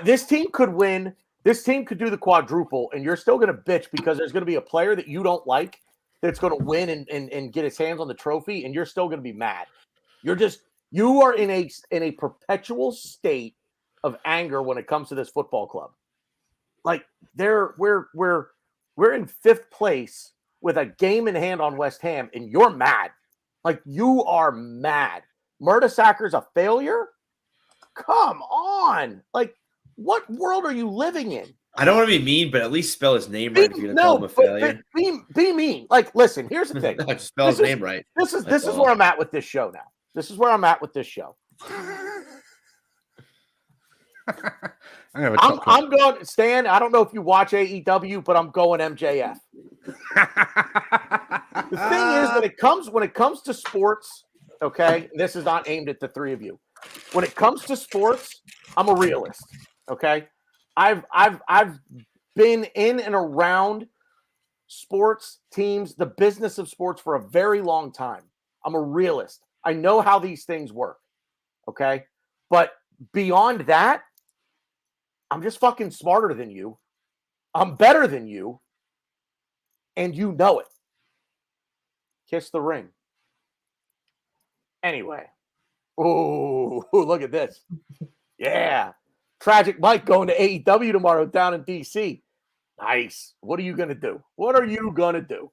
This team could win. This team could do the quadruple, and you're still going to bitch because there's going to be a player that you don't like that's going to win and get his hands on the trophy, and you're still going to be mad. You are in a perpetual state of anger when it comes to this football club. Like we're in 5th place with a game in hand on West Ham, and you're mad. Like you are mad. Mertesacker's a failure. Come on, like. What world are you living in? I don't want to be mean, but at least spell his name right if you're going to call him a failure. Be mean. Like, listen, here's the thing. No, just spell his name right. This is where I'm at with this show now. This is where I'm at with this show. I'm going, Stan, I don't know if you watch AEW, but I'm going MJF. The thing is, when it comes to sports, okay, this is not aimed at the three of you. When it comes to sports, I'm a realist. Okay, I've been in and around sports teams, the business of sports for a very long time. I'm a realist. I know how these things work. Okay, but beyond that, I'm just fucking smarter than you. I'm better than you, and you know it. Kiss the ring. Anyway, oh, look at this. Yeah. Tragic Mike going to AEW tomorrow down in DC. Nice. What are you gonna do? What are you gonna do?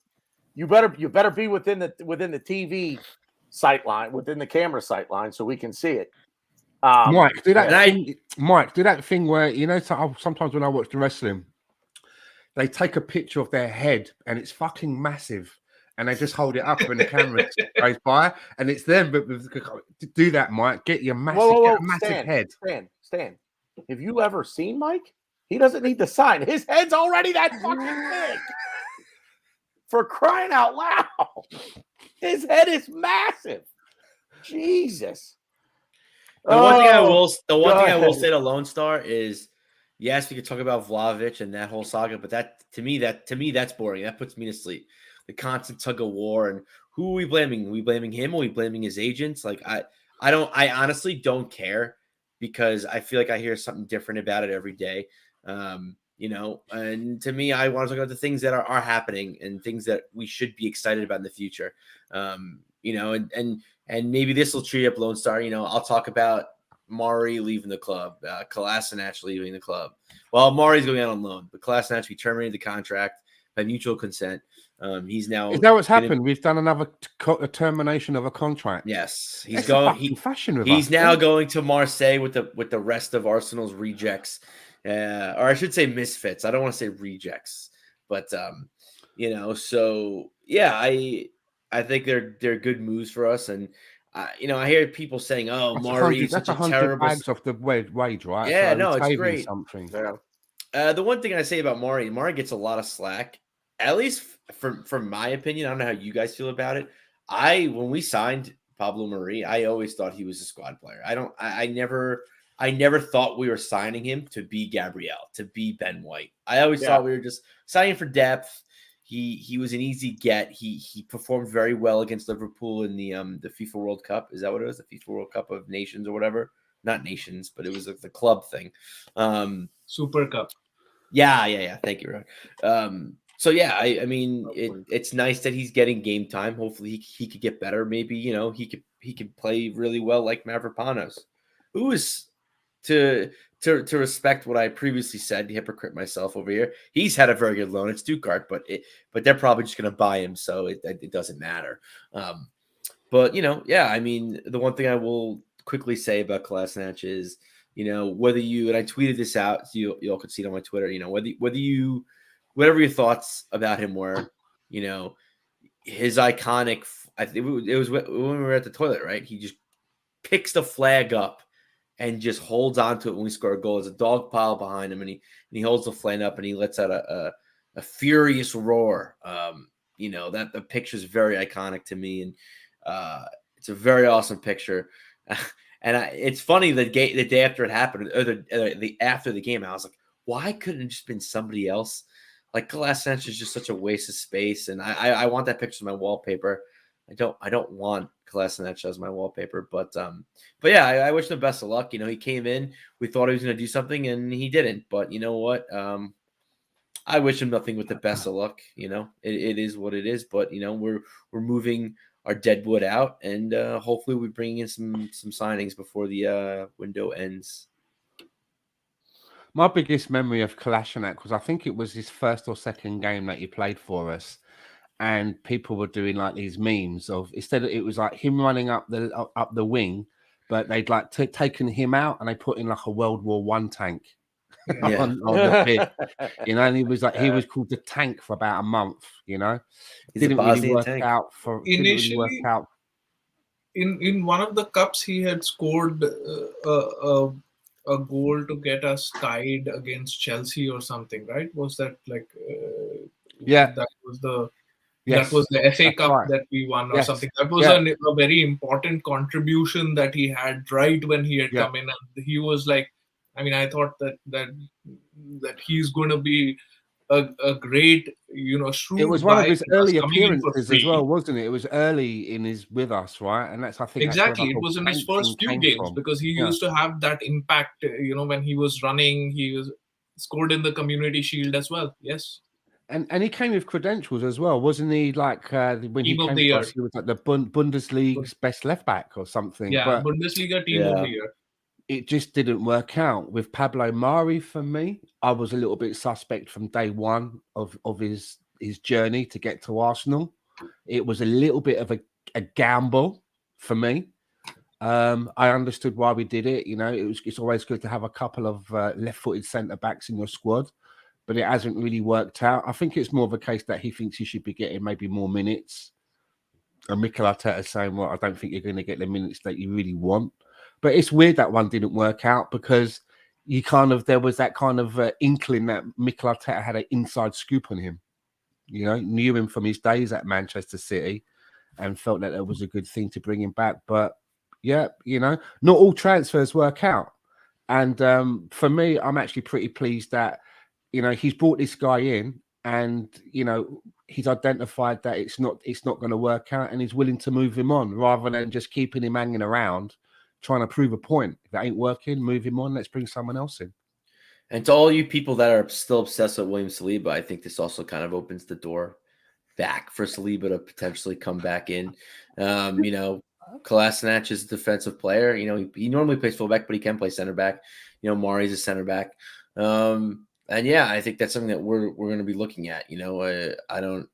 You better be within the TV sight line, within the camera sight line, so we can see it. Mike, do that thing where sometimes when I watch the wrestling, they take a picture of their head and it's fucking massive, and they just hold it up when the camera goes by, and it's them. But do that, Mike. Get your massive head. Stan. Have you ever seen Mike? He doesn't need the sign. His head's already that fucking big. For crying out loud. His head is massive. Jesus. The one thing I will say to Lone Star is, yes, we could talk about Vlahovic and that whole saga, but to me that's boring. That puts me to sleep. The constant tug of war, and who are we blaming? Are we blaming him? Are we blaming his agents? Like I honestly don't care, because I feel like I hear something different about it every day. And to me, I want to talk about the things that are happening and things that we should be excited about in the future. And maybe this will cheer up Lone Star. I'll talk about Mari leaving the club, Kolasinac leaving the club. Well, Mari's going out on loan, but Kolasinac, we terminated the contract by mutual consent. He's now. Is that what's happened? We've done another termination of a contract. Yes, he's going. Fashion with he's us, now going to Marseille with the rest of Arsenal's rejects, or I should say misfits. I don't want to say rejects, but So yeah, I think they're good moves for us, and I hear people saying, "Oh, Mari's such a terrible." Bags off the wage, right? Yeah, so no, it's great. Something. Yeah. The one thing I say about Mari gets a lot of slack. At least from my opinion, I don't know how you guys feel about it. When we signed Pablo Mari, I always thought he was a squad player. I never thought we were signing him to be Gabriel, to be Ben White. I always thought we were just signing for depth. He was an easy get. He performed very well against Liverpool in the FIFA World Cup. Is that what it was? The FIFA World Cup of Nations or whatever? Not nations, but it was the club thing. Super Cup. Yeah. Thank you, Ron. So yeah, I mean, it's nice that he's getting game time. Hopefully he could get better. Maybe he could play really well like Mavropanos, who is to respect what I previously said. Hypocrite myself over here. He's had a very good loan at Stuttgart, but they're probably just going to buy him, so it doesn't matter. But yeah, I mean, the one thing I will quickly say about Kolasinac is, whether you, and I tweeted this out, so you all could see it on my Twitter. Whatever your thoughts about him were, his iconic. I think it was when we were at the toilet, right? He just picks the flag up and just holds on to it when we score a goal. There's a dog pile behind him, and he holds the flag up and he lets out a furious roar. That the picture is very iconic to me, and it's a very awesome picture. And it's funny, the day after it happened, or after the game, I was like, why couldn't it just been somebody else? Like, Kolasinac is just such a waste of space, and I want that picture in my wallpaper. I don't want Kolasinac as my wallpaper, but yeah, I wish him best of luck. You know, he came in, we thought he was going to do something, and he didn't. But you know what? I wish him nothing but the best of luck. You know, it is what it is. But you know, we're moving our deadwood out, and hopefully we bring in some signings before the window ends. My biggest memory of Kolasinac was I think it was his first or second game that he played for us, and people were doing like these memes of instead of it was like him running up the wing, but they'd like taken him out and they put in like a World War I tank Yeah. on the pitch, you know, and he was like he was called the Tank for about a month, you know. He's a Didn't really Bosnian work tank. out for didn't really work Initially, out. in one of the cups, he had scored a goal to get us tied against Chelsea or something, right? Was that like Yeah. that was the Yes, that was the FA that's Cup right. that we won or Yes. something. That was Yeah. a very important contribution that he had right when he had Yeah. come in, and he was like, I mean, I thought that he's going to be a great, you know, shrewd It was one of buy his because early coming in for appearances free. as well, wasn't it? It was early in his with us, right? And that's I think Exactly, that's it where was in his the first few came games from. because he Yeah. used to have that impact. You know, when he was running, he was scored in the Community Shield as well. Yes, And he came with credentials as well, wasn't he? Like when he Team of came the to Year. us, he was like the Bundesliga's best left back or something. Yeah, But Bundesliga Team of Yeah. the Year. it just didn't work out with Pablo Mari for me. I was a little bit suspect from day one of his journey to get to Arsenal. It was a little bit of a gamble for me. I understood why we did it. You know, it's always good to have a couple of left-footed centre backs in your squad, but it hasn't really worked out. I think it's more of a case that he thinks he should be getting maybe more minutes. And Mikel Arteta saying, "Well, I don't think you're going to get the minutes that you really want." But it's weird that one didn't work out because there was that kind of inkling that Mikel Arteta had an inside scoop on him. You know, knew him from his days at Manchester City, and felt that it was a good thing to bring him back. But yeah, you know, not all transfers work out. And for me, I'm actually pretty pleased that, you know, he's brought this guy in and, you know, he's identified that it's not going to work out and he's willing to move him on rather than just keeping him hanging around trying to prove a point. If that ain't working, move him on. Let's bring someone else in. And to all you people that are still obsessed with William Saliba, I think this also kind of opens the door back for Saliba to potentially come back in. You know, Kolasinac is a defensive player. You know, he normally plays fullback, but he can play center back. You know, Mari's a center back. And yeah, I think that's something that we're going to be looking at. You know,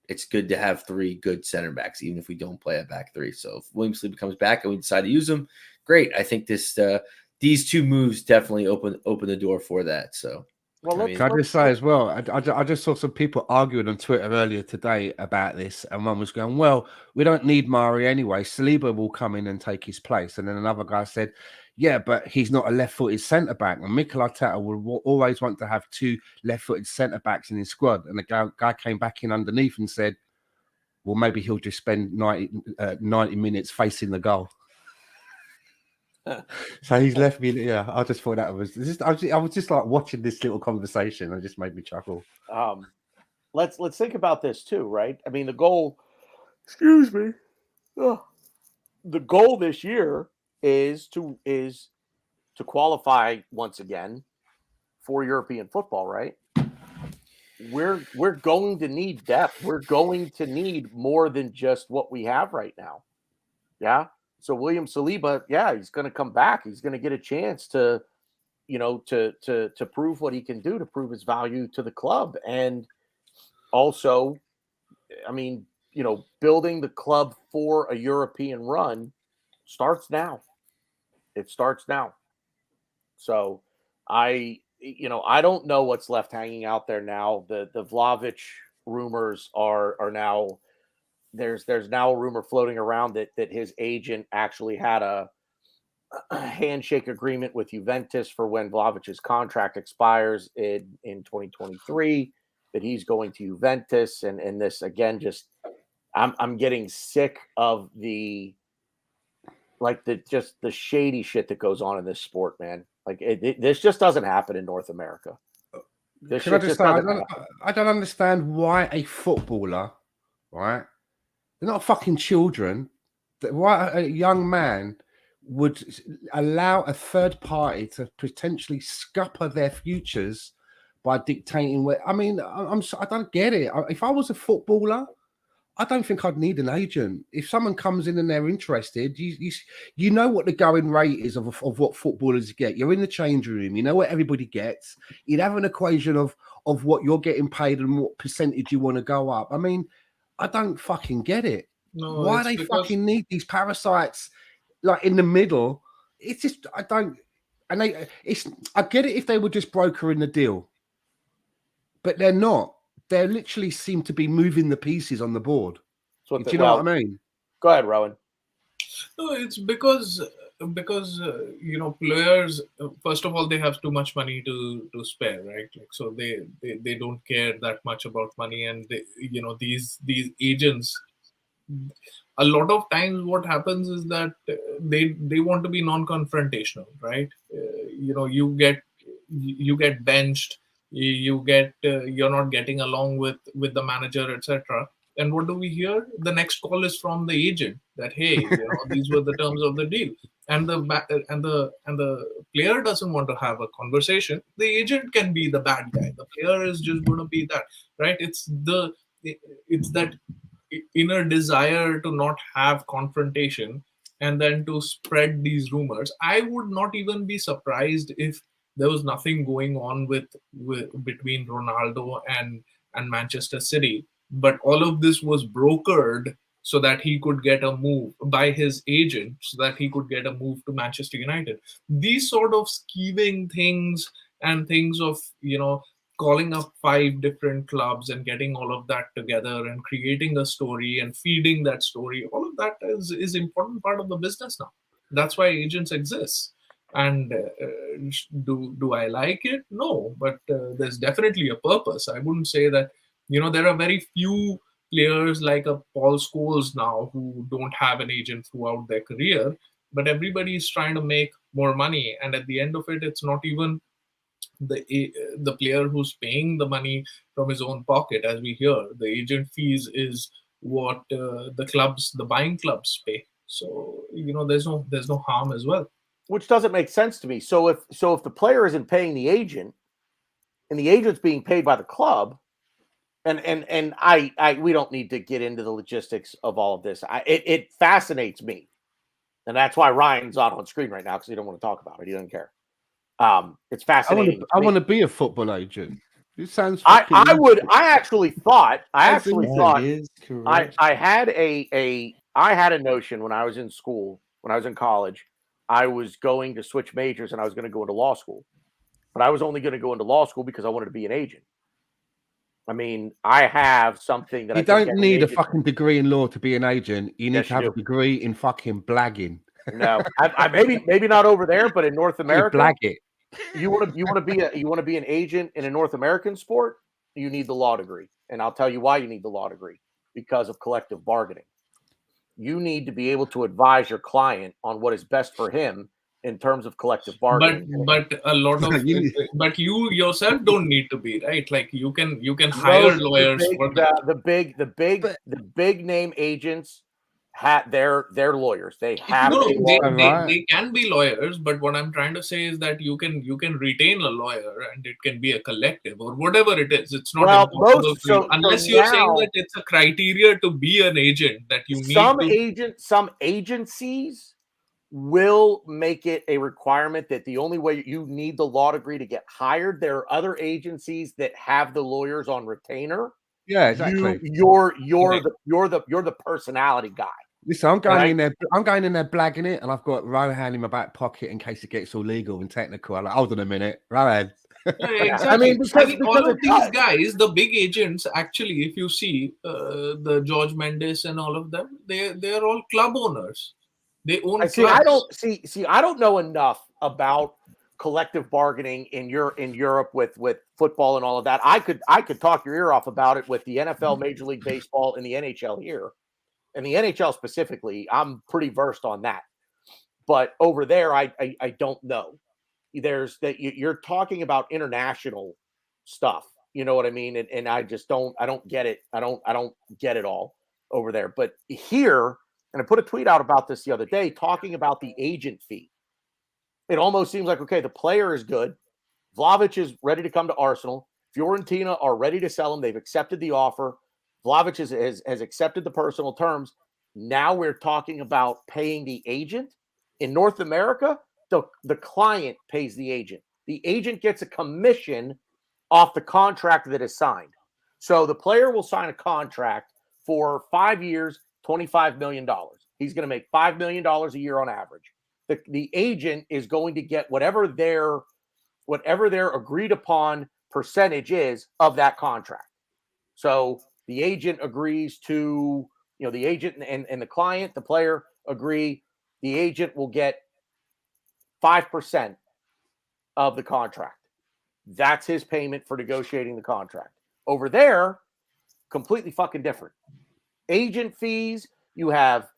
it's good to have three good center backs, even if we don't play a back three. So if William Saliba comes back and we decide to use him, great. I think these two moves definitely open the door for that. So, Well, Can I just say as well, I just saw some people arguing on Twitter earlier today about this, and one was going, well, we don't need Mari anyway. Saliba will come in and take his place. And then another guy said, yeah, but he's not a left-footed centre-back. And Mikel Arteta will always want to have two left-footed centre-backs in his squad. And the guy came back in underneath and said, well, maybe he'll just spend 90 minutes facing the goal. So he's left me. Yeah, I just thought that was just. I was just like watching this little conversation, and it just made me chuckle. Let's think about this too, right? I mean, the goal. Excuse me. The goal this year is to qualify once again for European football, right? We're going to need depth. We're going to need more than just what we have right now. Yeah. So William Saliba, yeah, he's going to come back. He's going to get a chance to, you know, to prove what he can do, to prove his value to the club. And also, I mean, you know, building the club for a European run starts now. It starts now. So I don't know what's left hanging out there now. The Vlahovic rumors are now. There's now a rumor floating around that his agent actually had a handshake agreement with Juventus for when Vlahovic's contract expires in 2023, that he's going to Juventus. And this again, just I'm getting sick of the shady shit that goes on in this sport, man. Like this just doesn't happen in North America. Can I just say, I don't understand why a footballer, right, They're not fucking children. Why a young man would allow a third party to potentially scupper their futures by dictating where? I mean, I don't get it. If I was a footballer, I don't think I'd need an agent. If someone comes in and they're interested, you know what the going rate is of what footballers get. You're in the change room. You know what everybody gets. You'd have an equation of what you're getting paid and what percentage you want to go up. I mean, I don't fucking get it. No, Why it's they because fucking need these parasites like in the middle? It's just I don't. And I get it if they were just brokering the deal, but they're not. They literally seem to be moving the pieces on the board. So Do you know what I mean? Go ahead, Rowan. no, it's because players, first of all, they have too much money to spare, right? Like, so they don't care that much about money, and these agents, a lot of times what happens is that they want to be non-confrontational, right? You get benched, you're not getting along with the manager, etc. And what do we hear? The next call is from the agent that, hey, these were the terms of the deal, and the player doesn't want to have a conversation. The agent can be the bad guy. The player is just going to be that, right? It's that inner desire to not have confrontation and then to spread these rumors. I would not even be surprised if there was nothing going on with between Ronaldo and Manchester City, but all of this was brokered so that he could get a move by his agent, so that he could get a move to Manchester United. These sort of scheming things and things of calling up 5 different clubs and getting all of that together and creating a story and feeding that story, all of that is important part of the business now. That's why agents exist. And do I like it? No, but there's definitely a purpose. I wouldn't say that there are very few players like a Paul Scholes now who don't have an agent throughout their career, but everybody is trying to make more money, and at the end of it, it's not even the player who's paying the money from his own pocket. As we hear, the agent fees is what the buying clubs pay. So there's no harm as well. Which doesn't make sense to me. So if the player isn't paying the agent, and the agent's being paid by the club, and we don't need to get into the logistics of all of this. It fascinates me, and that's why Ryan's not on screen right now, because he don't want to talk about it. He doesn't care. It's fascinating. I want to be a football agent. It sounds. I actually thought I had a notion when I was in school, when I was in college, I was going to switch majors and I was going to go into law school, but I was only going to go into law school because I wanted to be an agent. I mean, I have something that you don't need a fucking degree in law to be an agent. You need to have a degree in fucking blagging. No, I maybe not over there, but in North America, blag it. You want to be an agent in a North American sport, you need the law degree. And I'll tell you why you need the law degree: because of collective bargaining. You need to be able to advise your client on what is best for him in terms of collective bargaining. But a lot of but you yourself don't need to be, right? Like you can hire lawyers for that. The big name agents have their lawyers. They have they can be lawyers, but what I'm trying to say is that you can retain a lawyer and it can be a collective or whatever it is. It's not impossible unless you're saying that it's a criteria to be an agent that you need some agencies will make it a requirement that the only way you need the law degree to get hired. There are other agencies that have the lawyers on retainer. Yeah, exactly. You're the personality guy. Listen, I'm going in there blagging it, and I've got Rohan in my back pocket in case it gets all legal and technical. I'm like, hold on a minute, Rohan. Yeah, exactly. I mean, because all of these guys, the big agents, actually, if you see the George Mendes and all of them, they're all club owners. They own. I don't know enough about collective bargaining in Europe with football and all of that. I could talk your ear off about it with the NFL, Major League Baseball, and the NHL here. And the NHL specifically, I'm pretty versed on that. But over there, I don't know. There's that you're talking about international stuff. You know what I mean? And I just don't get it. I don't get it all. over there. But here, and I put a tweet out about this the other day, talking about the agent fee. It almost seems like, okay, the player is good. Vlahovic is ready to come to Arsenal. Fiorentina are ready to sell him. They've accepted the offer. Vlahovic has accepted the personal terms. Now we're talking about paying the agent. In North America, the client pays the agent. The agent gets a commission off the contract that is signed. So the player will sign a contract for 5 years, $25 million. He's going to make $5 million a year on average. The agent is going to get whatever their agreed upon percentage is of that contract. So the agent agrees to, the agent and the client, the player agree, the agent will get 5% of the contract. That's his payment for negotiating the contract. Over there, completely fucking different. Agent fees, you have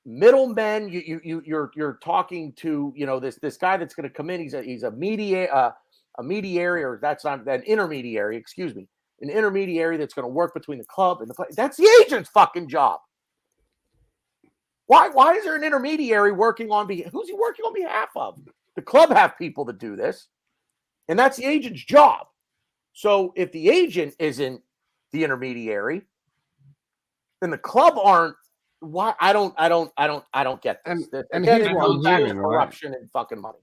middlemen. You're talking to this guy that's going to come in. He's a mediary, or that's not an intermediary. Excuse me, an intermediary that's going to work between the club and the player. That's the agent's fucking job. Why is there an intermediary working on behalf? Who's he working on behalf of? The club have people that do this, and that's the agent's job. So if the agent isn't the intermediary, then the club aren't. Why? I don't get this. And Again, here's it what goes I'm back to hearing, right? corruption and fucking money.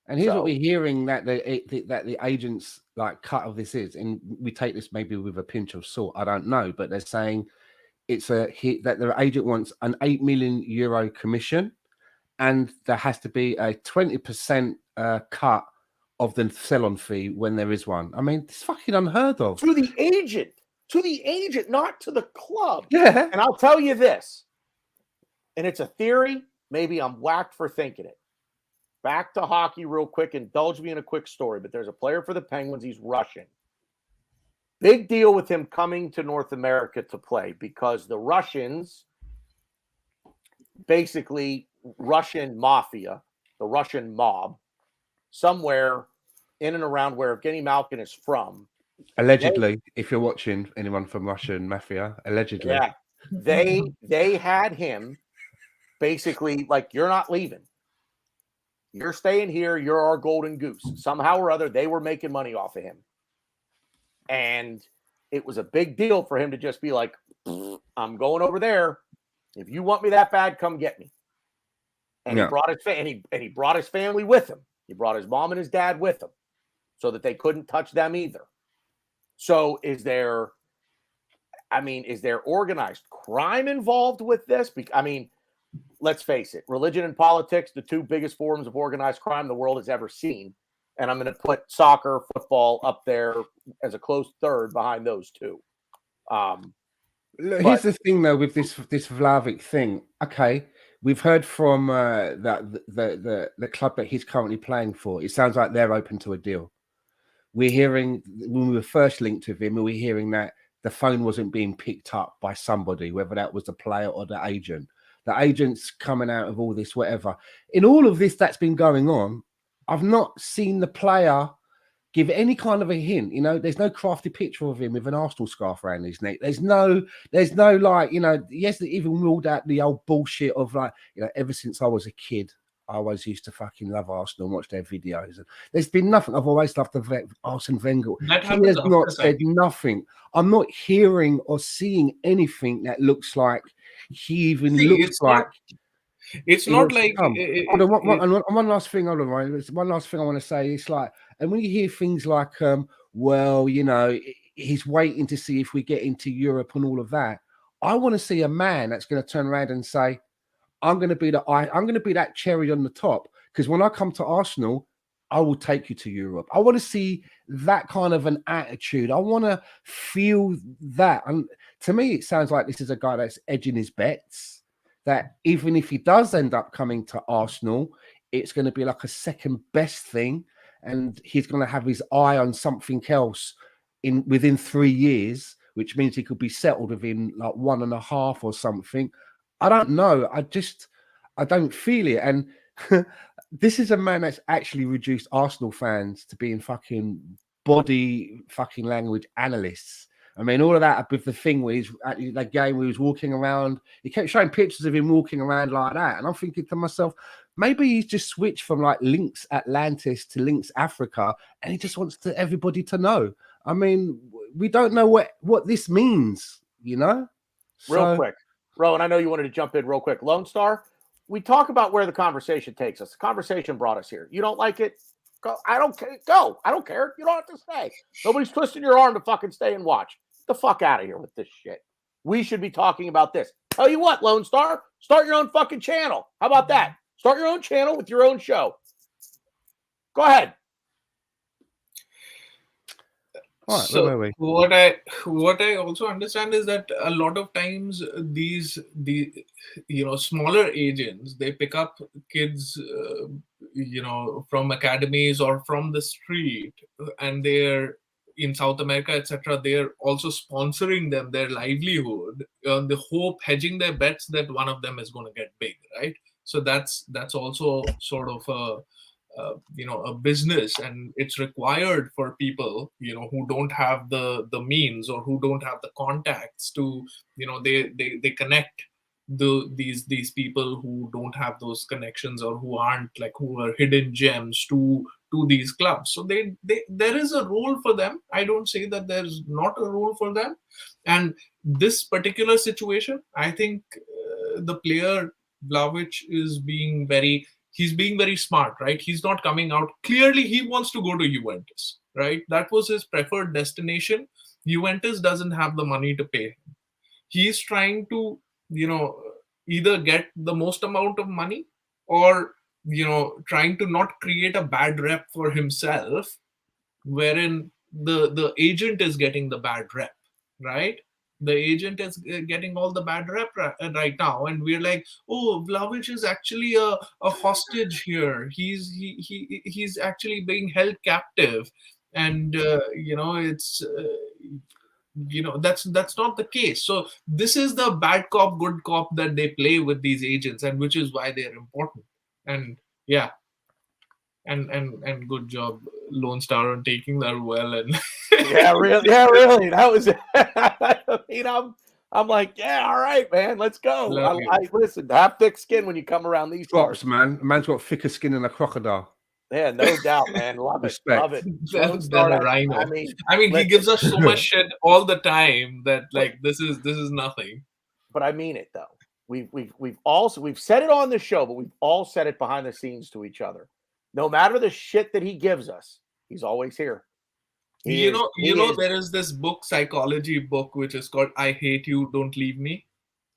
And here's So- what we're hearing that the agents like cut of this is, and we take this maybe with a pinch of salt. I don't know, but they're saying it's that the agent wants an €8 million commission, and there has to be a 20% cut of the sell-on fee when there is one. I mean, it's fucking unheard of. To the agent, not to the club. Yeah. And I'll tell you this, and it's a theory. Maybe I'm whacked for thinking it. Back to hockey real quick. Indulge me in a quick story, but there's a player for the Penguins. He's Russian. Big deal with him coming to North America to play because the Russians, basically Russian mafia, the Russian mob, somewhere in and around where Evgeny Malkin is from. Allegedly, if you're watching anyone from Russian mafia, allegedly. Yeah. They had him basically like, you're not leaving. You're staying here. You're our golden goose. Somehow or other, they were making money off of him. And it was a big deal for him to just be like, I'm going over there. If you want me that bad, come get me. And Yeah. he brought his he brought his family with him. He brought his mom and his dad with him so that they couldn't touch them either. So is there organized crime involved with this? I mean, let's face it, religion and politics, the two biggest forms of organized crime the world has ever seen. And I'm going to put soccer, football up there as a close third behind those two. Look, here's the thing, though, with this Vlahovic thing. Okay, we've heard from the club that he's currently playing for. It sounds like they're open to a deal. We're hearing, when we were first linked with him, we were hearing that the phone wasn't being picked up by somebody, whether that was the player or the agent. The agent's coming out of all this, whatever. In all of this that's been going on, I've not seen the player give any kind of a hint. There's no crafty picture of him with an Arsenal scarf around his neck. There's no like, yes, they even ruled out the old bullshit of like, ever since I was a kid, I always used to fucking love Arsenal and watch their videos. And there's been nothing. I've always loved Arsene Wenger. That He happens has after not the said signing. nothing. I'm not hearing or seeing anything that looks like he even See, looks like. It's he not wants to like come. Hold on, one last thing. Hold on, Ryan. There's one last thing I want to say. It's like, and when you hear things like, he's waiting to see if we get into Europe and all of that. I want to see a man that's going to turn around and say, I'm going to be that cherry on the top, because when I come to Arsenal, I will take you to Europe. I want to see that kind of an attitude. I want to feel that. And to me, it sounds like this is a guy that's edging his bets, that even if he does end up coming to Arsenal, it's going to be like a second best thing. And he's going to have his eye on something else within 3 years, which means he could be settled within like 1.5 or something. I don't know. I don't feel it. And this is a man that's actually reduced Arsenal fans to being fucking body fucking language analysts. I mean, all of that with the thing where he's at that game where he was walking around. He kept showing pictures of him walking around like that, and I'm thinking to myself, maybe he's just switched from like Links Atlantis to Links Africa, and he just wants everybody to know. I mean, we don't know what this means, you know. Real quick, Rowan, I know you wanted to jump in real quick. Lone Star, we talk about where the conversation takes us. The conversation brought us here. You don't like it? Go. I don't care. Go. I don't care. You don't have to stay. Nobody's twisting your arm to fucking stay and watch. Get the fuck out of here with this shit. We should be talking about this. Tell you what, Lone Star, start your own fucking channel. How about that? Start your own channel with your own show. Go ahead. All right, So where were we? what I also understand is that a lot of times the smaller agents, they pick up kids from academies or from the street, and they're in South America, etc. They're also sponsoring them their livelihood on the hope, hedging their bets that one of them is going to get big, right? So that's also sort of a business, and it's required for people who don't have the means or who don't have the contacts to they connect these people who don't have those connections or who are hidden gems to these clubs. So there is a role for them. I don't say that there's not a role for them. And this particular situation, I think the player Vlahovic is being very smart, right? He's not coming out. Clearly, he wants to go to Juventus, right? That was his preferred destination. Juventus doesn't have the money to pay him. He's trying to, either get the most amount of money or, trying to not create a bad rep for himself, wherein the agent is getting the bad rep, right? The agent is getting all the bad rep right now, and we're like, oh, Vlahovic is actually a hostage here. He's actually being held captive, and it's that's not the case. So this is the bad cop, good cop that they play with these agents, and which is why they're important. And yeah, and good job, Lone Star, on taking that well. And really. That was. I mean, I'm like, yeah, all right, man, let's go. I listen. Have thick skin when you come around these Props, parts. man. A man's got thicker skin than a crocodile. Yeah, no doubt, man. Love it. Respect. Love it. Than a rhino. I mean, he listen. gives us so much shit all the time that this is nothing. But I mean it though. We've said it on the show, but we've all said it behind the scenes to each other. No matter the shit that he gives us, he's always here. There is this book, psychology book, which is called "I Hate You, Don't Leave Me,"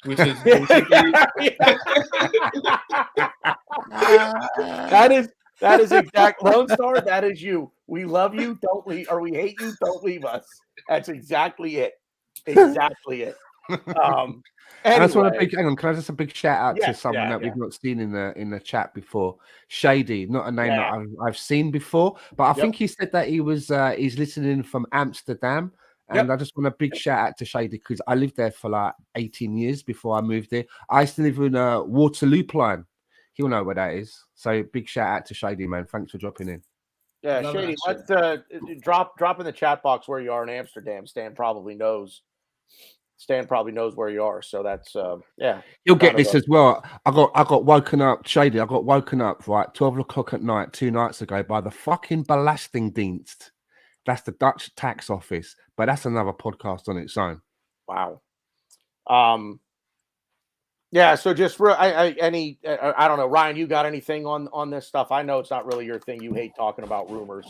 which is basically that is exact Lone Star. That is you. We love you, don't leave, or we hate you, don't leave us. That's exactly it. Exactly it. Anyway. I just want Can I just a big shout out to someone that we've not seen in the chat before? Shady, not a name that I've seen before, but I think he said that he was he's listening from Amsterdam, and I just want a big shout out to Shady because I lived there for like 18 years before I moved there. I used to live in Waterloo line. He'll know where that is. So big shout out to Shady, man. Thanks for dropping in. Yeah, Shady, let's drop in the chat box where you are in Amsterdam. Stan probably knows where you are, so that's You'll get this as well. I got woken up, Shady. I got woken up right 12 o'clock at night 2 nights ago by the fucking Belastingdienst. That's the Dutch tax office, but that's another podcast on its own. Wow. Yeah. So just I don't know, Ryan. You got anything on this stuff? I know it's not really your thing. You hate talking about rumors.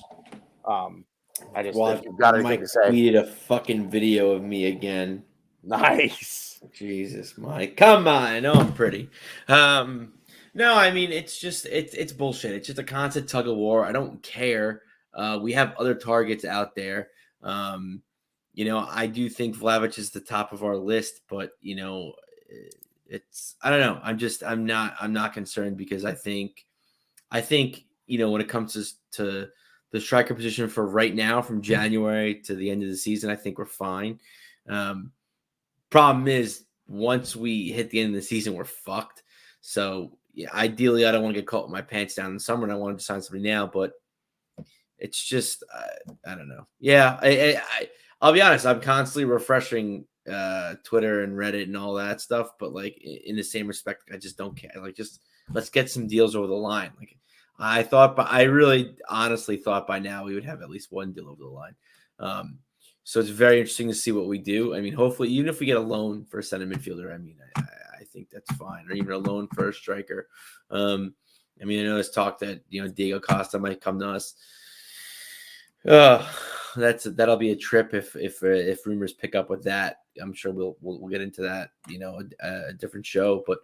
I just think you've got anything to say. Tweeted a fucking video of me again. Nice. Jesus, Mike. Come on. I know I'm pretty. No, I mean, it's just, it's bullshit. It's just a constant tug of war. I don't care. We have other targets out there. I do think Vlahovic is the top of our list, but, I don't know. I'm not concerned because I think, when it comes to the striker position for right now, from January to the end of the season, I think we're fine. Problem is, once we hit the end of the season, we're fucked. So, yeah, ideally, I don't want to get caught with my pants down in the summer, and I wanted to sign somebody now. But it's just, I don't know. Yeah, I'll be honest, I'm constantly refreshing Twitter and Reddit and all that stuff, but like in the same respect, I just don't care. Like, just let's get some deals over the line. Like, I really honestly thought by now we would have at least one deal over the line. So it's very interesting to see what we do. I mean, hopefully, even if we get a loan for a center midfielder, I mean, I think that's fine, or even a loan for a striker. I mean, I know there's talk that Diego Costa might come to us. That'll be a trip if rumors pick up with that. I'm sure we'll get into that, a different show. But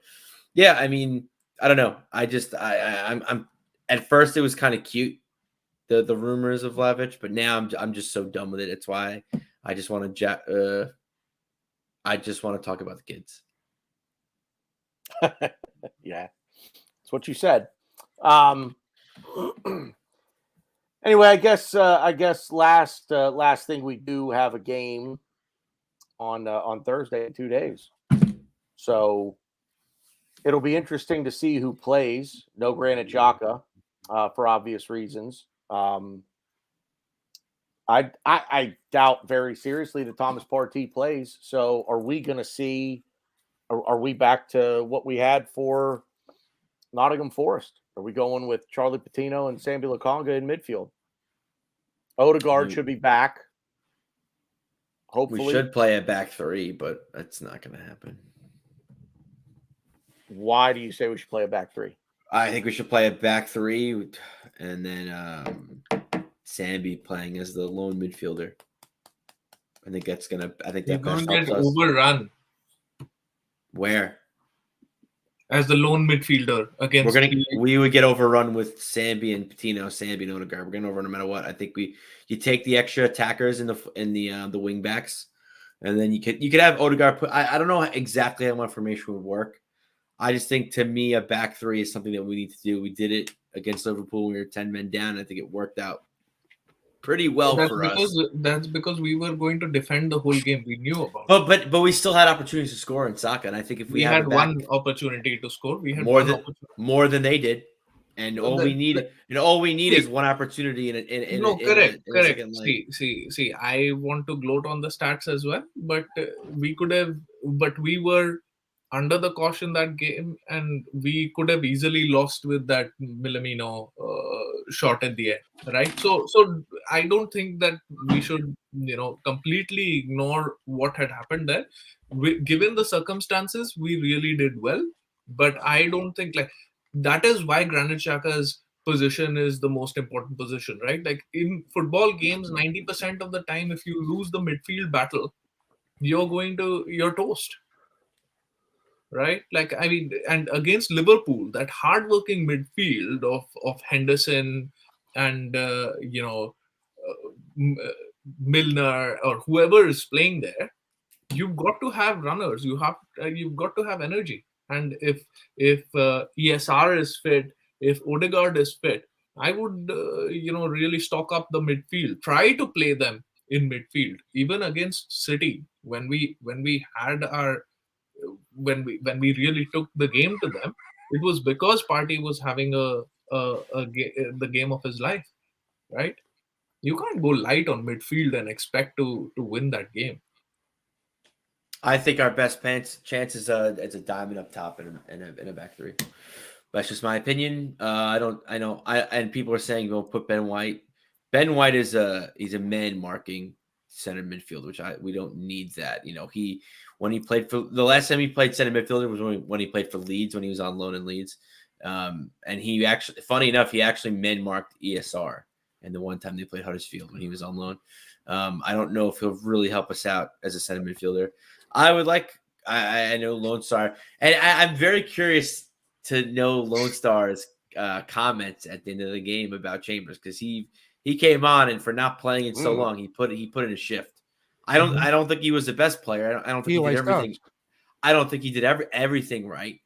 yeah, I mean, I don't know. I'm at first it was kind of cute, the rumors of Vlahovic, but now I'm just so done with it. It's why I just want to talk about the kids. Yeah, that's what you said. Anyway, I guess last thing, we do have a game on Thursday in 2 days, so it'll be interesting to see who plays. No Granit Xhaka, for obvious reasons. I doubt very seriously that Thomas Partey plays. So are we going to see? Are we back to what we had for Nottingham Forest? Are we going with Charlie Patino and Sambi Lokonga in midfield? Odegaard should be back. Hopefully. We should play a back three, but that's not going to happen. Why do you say we should play a back three? I think we should play a back three, and then Sambi playing as the lone midfielder. I think that best helps us. Overrun. Where? As the lone midfielder against. We would get overrun with Sambi and Patino, Sambi and Odegaard. We're gonna overrun no matter what. I think you take the extra attackers in the wing backs, and then you could have Odegaard put. I don't know exactly how my formation would work. I just think, to me, a back three is something that we need to do. We did it against Liverpool when we were 10 men down. I think it worked out pretty well for us. That's because we were going to defend the whole game. We knew about it. But we still had opportunities to score in Saka. And I think if we had one opportunity to score, we had more than they did. And all we need is one opportunity correct. See, I want to gloat on the stats as well, but we were under the caution that game, and we could have easily lost with that Minamino shot at the end, right? So I don't think that we should, completely ignore what had happened there. Given the circumstances, we really did well, but I don't think that is why Granit Xhaka's position is the most important position, right? Like in football games, 90% of the time, if you lose the midfield battle, you're toast. Right, and against Liverpool, that hardworking midfield of Henderson and Milner or whoever is playing there, you've got to have runners. You've got to have energy. And if ESR is fit, if Odegaard is fit, I would really stock up the midfield. Try to play them in midfield, even against City when we had our. When we really took the game to them, it was because Partey was having the game of his life, right? You can't go light on midfield and expect to win that game. I think our best chance is a diamond up top in a back three. That's just my opinion. And people are saying we'll put Ben White. Ben White he's a man marking center midfield, which we don't need that. When he played for the last time he played center midfielder was when he played for Leeds, when he was on loan in Leeds. And he actually, funny enough, he actually man marked ESR. And the one time they played Huddersfield when he was on loan. I don't know if he'll really help us out as a center midfielder. I would like, I know Lone Star, and I'm very curious to know Lone Star's comments at the end of the game about Chambers, because he came on, and for not playing in so long, he put in a shift. I don't think he was the best player. I don't think he did everything. I don't think he did everything right.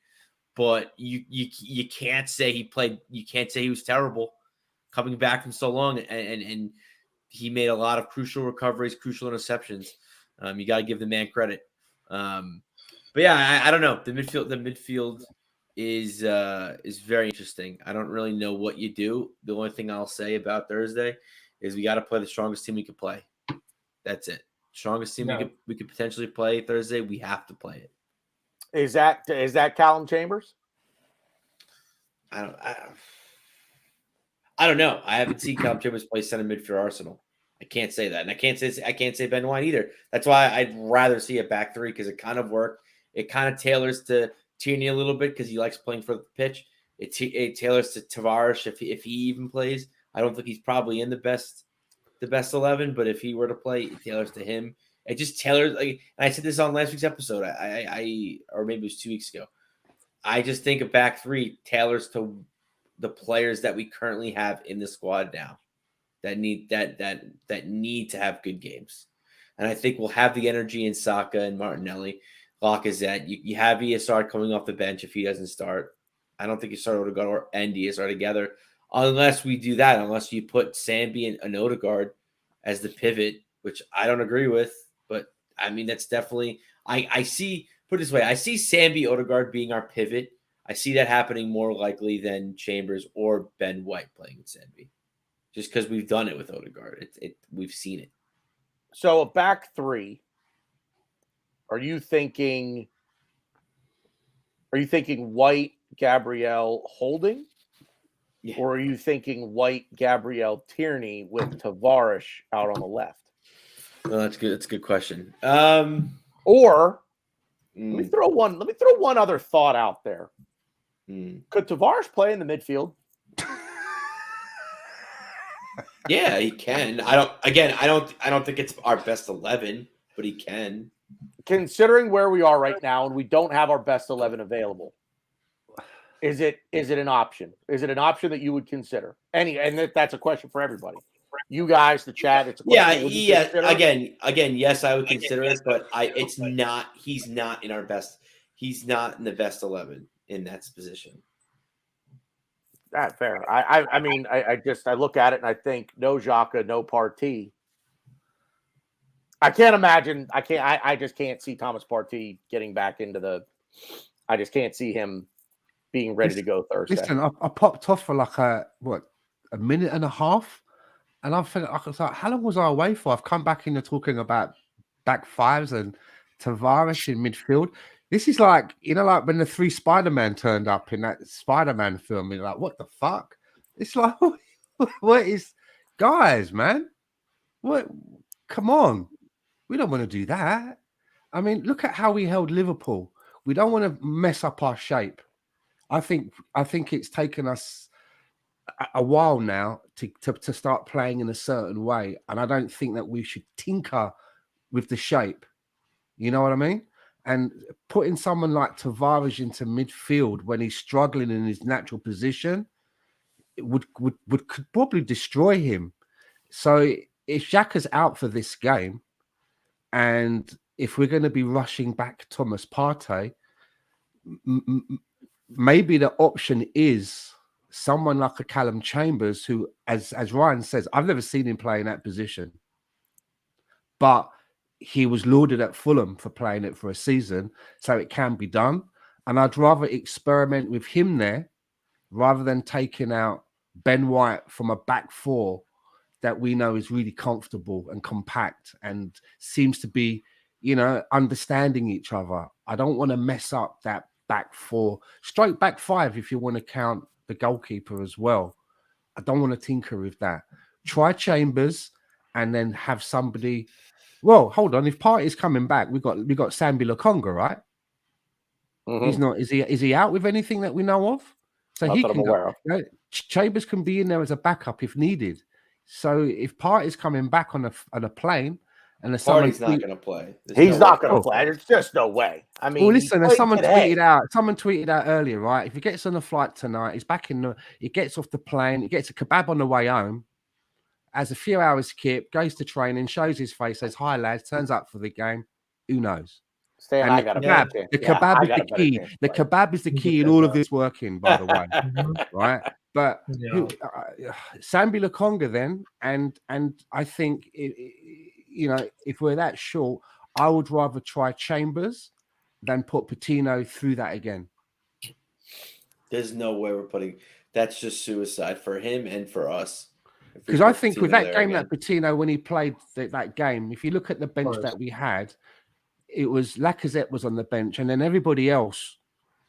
But you can't say he played. You can't say he was terrible coming back from so long, and he made a lot of crucial recoveries, crucial interceptions. You got to give the man credit. But yeah, I don't know. The midfield is very interesting. I don't really know what you do. The only thing I'll say about Thursday is we got to play the strongest team we can play. That's it. strongest team No. we could potentially play Thursday. We have to play it. Is that Callum Chambers? I don't know. I haven't seen Callum Chambers play center mid for Arsenal. I can't say that, and I can't say Ben White either. That's why I'd rather see a back three because it kind of worked. It kind of tailors to Tierney a little bit because he likes playing for the pitch. It tailors to Tavares if he even plays. I don't think he's probably in the best 11, but if he were to play, it tailors to him. It just tailors. Like, and I said this on last week's episode. I or maybe it was 2 weeks ago. I just think a back three tailors to the players that we currently have in the squad now that need to have good games. And I think we'll have the energy in Saka and Martinelli. Lacazette. You have ESR coming off the bench if he doesn't start. I don't think you start Odegaard and ESR together unless we do that, unless you put Sambi and Odegaard as the pivot, which I don't agree with. But, I mean, that's definitely – I see – put it this way. I see Sambi Odegaard being our pivot. I see that happening more likely than Chambers or Ben White playing with Sambi. Just because we've done it with Odegaard. We've seen it. So a back three. Are you thinking White, Gabriel, Holding? Yeah. Or are you thinking White, Gabriel, Tierney with Tavares out on the left? No, that's good. That's a good question. Or let me throw one other thought out there. Could Tavares play in the midfield? Yeah, he can. I don't think it's our best 11, but he can. Considering where we are right now and we don't have our best 11 available, is it an option? Is it an option that you would consider? That's a question for everybody. You guys, the chat, it's a question. Yeah. Again, yes, I would consider it, but it's not. He's not in our best. He's not in the best 11 in that position. That's fair. I mean, I look at it and I think no Xhaka, no Partey. I can't imagine. I just can't see Thomas Partey getting back into the. I just can't see him being ready to go Thursday. Listen, I popped off for like a minute and a half, and I was like, how long was I away for? I've come back into talking about back fives and Tavares in midfield. This is like, like when the 3 Spider-Man turned up in that Spider-Man film. You're like, what the fuck? It's like, what is, guys, man? What? Come on. We don't want to do that. I mean, look at how we held Liverpool. We don't want to mess up our shape. I think it's taken us a while now to start playing in a certain way. And I don't think that we should tinker with the shape. You know what I mean? And putting someone like Tavares into midfield when he's struggling in his natural position, it could probably destroy him. So if Xhaka's out for this game, and if we're going to be rushing back Thomas Partey, maybe the option is someone like a Callum Chambers, who, as Ryan says, I've never seen him play in that position, but he was lauded at Fulham for playing it for a season, so it can be done. And I'd rather experiment with him there rather than taking out Ben White from a back four that we know is really comfortable and compact and seems to be, understanding each other. I don't want to mess up that back four, straight back five if you want to count the goalkeeper as well. I don't want to tinker with that. Try Chambers and then have somebody. Well, hold on. If Partey's coming back, we got Sambi Lokonga, right? Mm-hmm. He's not. Is he out with anything that we know of? So Not he that can I'm aware of. Chambers can be in there as a backup if needed. So if Partey's coming back on a plane, and there's Partey's not going to play. He's not going to play. There's just no way. I mean, well, listen. There's someone today. tweeted out earlier, right? If he gets on a flight tonight, he gets off the plane, he gets a kebab on the way home, has a few hours skip, goes to training, shows his face, says hi lads, turns up for the game. Who knows? Stan, And the kebab is the key. The kebab is the key in all of this working, by the way, right? But Sambi Lokonga then, and I think if we're that short, I would rather try Chambers than put Patino through that again. There's no way we're putting. That's just suicide for him and for us. if we Because I put think with Patino that there game again. that Patino, when he played that game, if you look at the bench Forest. that we had, it was Lacazette was on the bench, and then everybody else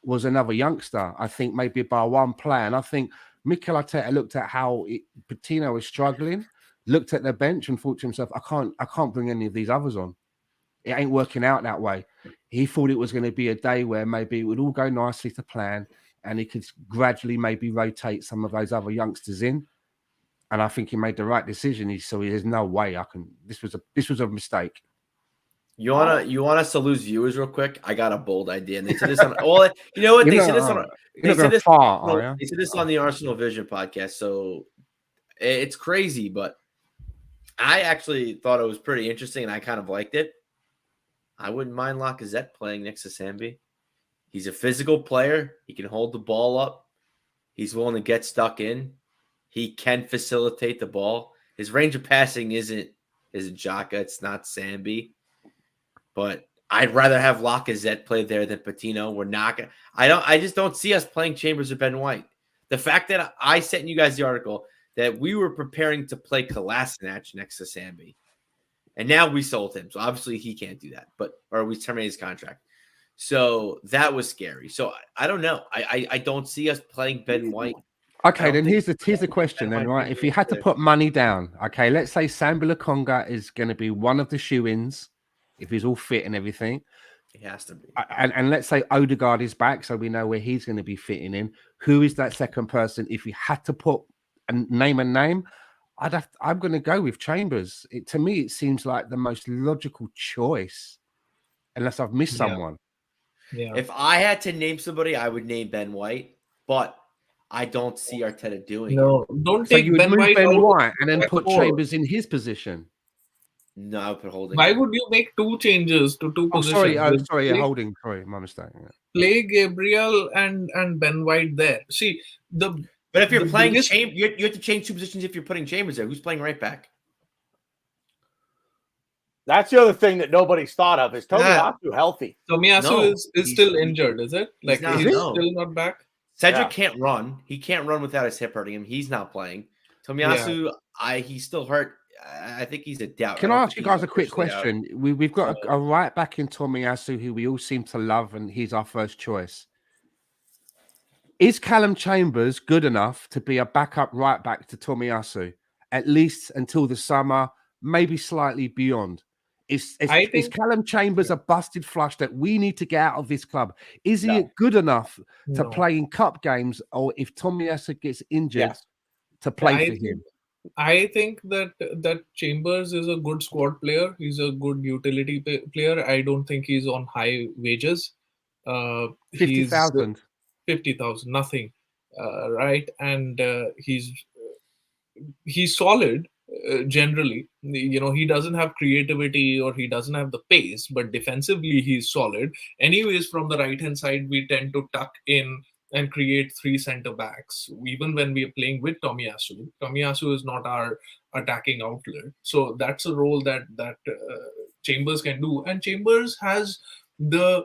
was another youngster. I think maybe by one player. And I think Mikel Arteta looked at how Patino was struggling, looked at the bench, and thought to himself, I can't bring any of these others on. It ain't working out that way. He thought it was going to be a day where maybe it would all go nicely to plan, and he could gradually maybe rotate some of those other youngsters in. And I think he made the right decision. He saw there's no way I can. This was a mistake. You want us to lose viewers real quick? I got a bold idea, and they said this on. Well, you know what? You're They not, said this on. you're They not said going this. far, are you? They said this on the Arsenal Vision podcast. So it's crazy, but I actually thought it was pretty interesting, and I kind of liked it. I wouldn't mind Lacazette playing next to Sambi. He's a physical player. He can hold the ball up. He's willing to get stuck in. He can facilitate the ball. His range of passing isn't Xhaka. It's not Sambi. But I'd rather have Lacazette play there than Patino. We're not gonna. I just don't see us playing Chambers or Ben White. The fact that I sent you guys the article that we were preparing to play Kolasinac next to Sambi, and now we sold him. So obviously he can't do that. Or we terminated his contract. So that was scary. So I don't know. I don't see us playing Ben White. Okay, I then don't here's the question then, might right? be If you had to good. put money down, okay, let's say Sambi Lokonga is going to be one of the shoe-ins if he's all fit and everything. It has to be. And let's say Odegaard is back, so we know where he's going to be fitting in. Who is that second person? If you had to put name, I'm going to go with Chambers. To me, it seems like the most logical choice, unless I've missed someone. Yeah. If I had to name somebody, I would name Ben White, but I don't see Arteta doing it. No, don't So take you would Ben move White Ben out. White and then back put four. Chambers in his position. No, I would put Holding. Why would you make two changes to two Oh, positions? sorry, Play- holding. Sorry, my mistake. Yeah. Play Gabriel and Ben White there. See, But if you're the playing biggest- you have to change two positions if you're putting Chambers there. Who's playing right back? That's the other thing that nobody's thought of is Yeah. Tomiyasu healthy. Tomiyasu No, is he's- still injured, is it? Like not, he's no. still not back. Cedric Yeah. can't run. He can't run without his hip hurting him. He's not playing. Tomiyasu, he's still hurt. I think he's a doubt. Can don't I ask think you he's guys a quick officially out. question? We've got a right back in Tomiyasu who we all seem to love, and he's our first choice. Is Callum Chambers good enough to be a backup right back to Tomiyasu, at least until the summer, maybe slightly beyond? Is I think- Callum Chambers a busted flush that we need to get out of this club? Is he No. good enough to No. play in cup games, or if Tomiyasu gets injured, Yes. to play I for think- him? I think that Chambers is a good squad player. He's a good utility player. I don't think he's on high wages. 50,000. 50,000, nothing, right? And he's solid generally. You know, he doesn't have creativity or he doesn't have the pace, but defensively he's solid. Anyways, from the right hand side, we tend to tuck in and create three center backs. Even when we are playing with Tomiyasu, Tomiyasu is not our attacking outlet, so that's a role that Chambers can do. And Chambers has the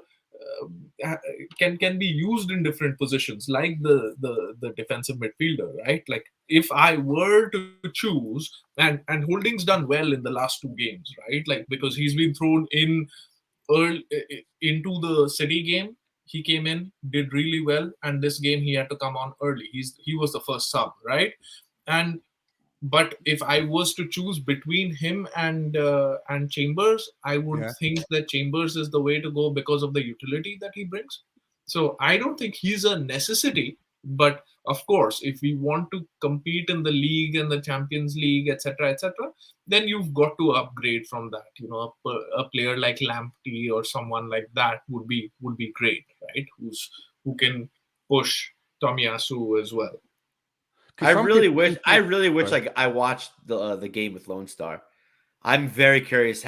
can be used in different positions, like the defensive midfielder, right? Like if I were to choose, and Holding's done well in the last two games, right? Like because he's been thrown in early into the City game. He came in, did really well, and this game he had to come on early. He was the first sub, right? But if I was to choose between him and Chambers, I would think that Chambers is the way to go because of the utility that he brings. So I don't think he's a necessity. But of course, if we want to compete in the league and the Champions League, etc., then you've got to upgrade from that. You know, a player like Lamptey or someone like that would be great, right? Who can push Tomiyasu as well. I really wish like I watched the game with Lone Star. I'm very curious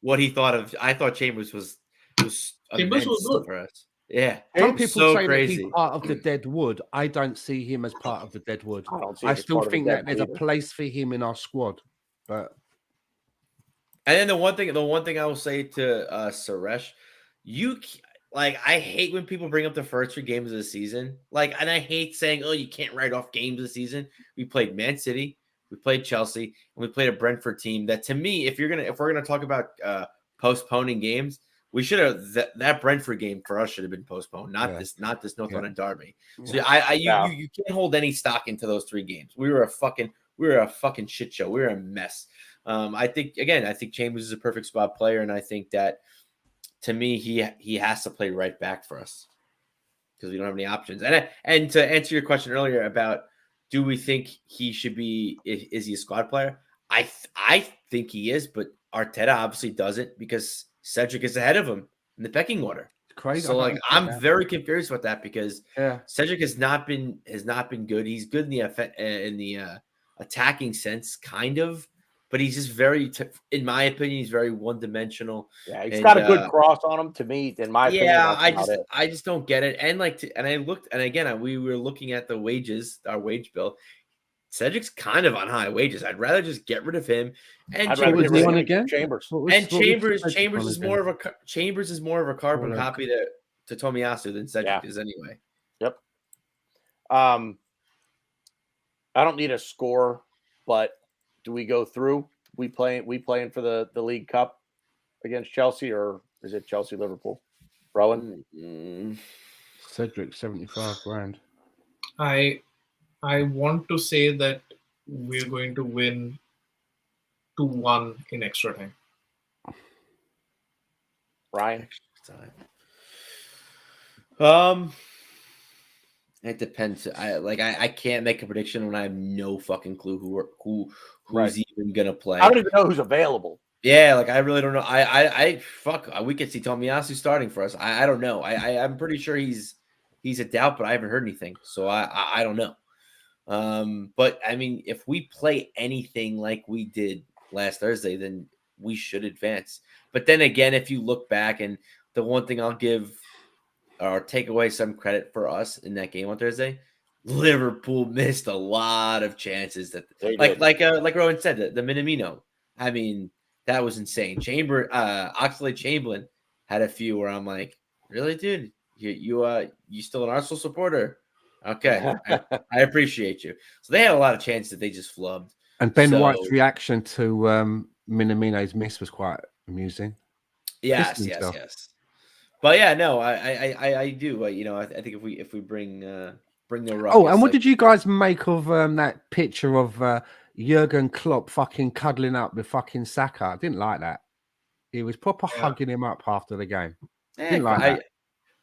what he thought of. I thought Chambers was Chambers was good for us. Yeah, Some people so say crazy. that he's part of the dead wood. I don't see him as part of the dead wood. I don't see I him as still part of the think dead that there's a wood. place for him in our squad. But And then the one thing I will say to Suresh, I hate when people bring up the first three games of the season. And I hate saying, "Oh, you can't write off games of the season." We played Man City, We played Chelsea, and we played a Brentford team that, to me, if we're gonna talk about postponing games, we should have that Brentford game for us should have been postponed, not this North London derby. So you can't hold any stock into those 3 games. We were a fucking shit show. We were a mess. I think Chambers is a perfect spot player, and I think that, to me, he has to play right back for us because we don't have any options. And to answer your question earlier about, do we think he should be? Is he a squad player? I think he is, but Arteta obviously doesn't, because Cedric is ahead of him in the pecking order. Crazy. So I'm very confused about that, because Cedric has not been good. He's good in the attacking sense, kind of, but he's just in my opinion, he's very one-dimensional. Yeah, he's got a good cross on him, to me, in my opinion. Yeah, I just don't get it. And I looked, and again, we were looking at the wages, our wage bill. Cedric's kind of on high wages. I'd rather just get rid of him. And Chambers is more of a carbon copy to Tomiyasu than Cedric is anyway. Yep. I don't need a score, but do we go through? We playing for the League Cup against Chelsea, or is it Chelsea Liverpool? Rowan? Cedric, 75 grand. I want to say that we're going to win 2-1 in extra time. Ryan? It depends. I can't make a prediction when I have no fucking clue who's even gonna play. I don't even know who's available. Yeah, I really don't know. We could see Tomiyasu starting for us. I don't know. I'm pretty sure he's a doubt, but I haven't heard anything, so I don't know. But I mean, if we play anything like we did last Thursday, then we should advance. But then again, if you look back, and the one thing I'll give or take away some credit for us in that game on Thursday, Liverpool missed a lot of chances that, like Rowan said, the Minamino. I mean, that was insane. Oxlade-Chamberlain had a few where I'm like, really, dude? You still an Arsenal supporter? Okay, I appreciate you. So they had a lot of chances that they just flubbed. And Ben White's reaction to Minamino's miss was quite amusing. Yes. But yeah, no, I do. I think if we bring the ruckus. Oh, and what did you guys make of that picture of Jurgen Klopp fucking cuddling up with fucking Saka? I didn't like that. He was proper hugging him up after the game. Didn't like that.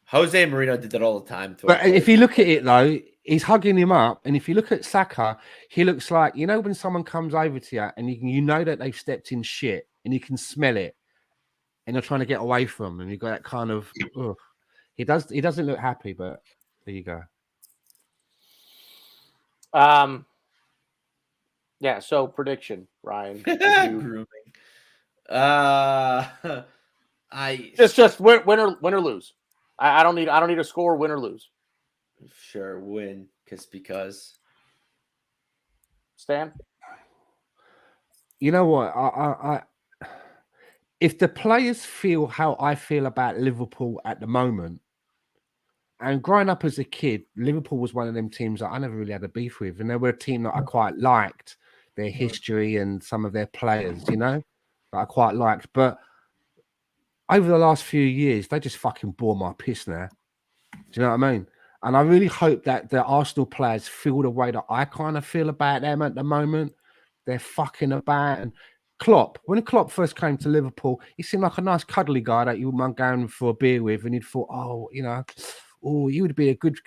Jose Mourinho did that all the time. But if you look at it though, he's hugging him up, and if you look at Saka, he looks like, when someone comes over to you and you know that they've stepped in shit, and you can smell it, and you're trying to get away from them, and you got that kind of. He doesn't look happy, but there you go. Yeah. So prediction, Ryan. Grooming. Just win or lose. I don't need a score, win or lose. Sure, win because Stan. You know what? I if the players feel how I feel about Liverpool at the moment, and growing up as a kid, Liverpool was one of them teams that I never really had a beef with, and they were a team that I quite liked their history and some of their players, that I quite liked, but over the last few years, they just fucking bore my piss now. Do you know what I mean? And I really hope that the Arsenal players feel the way that I kind of feel about them at the moment. They're fucking about. And when Klopp first came to Liverpool, he seemed like a nice cuddly guy that you would mind going for a beer with, and you'd thought, you would be a good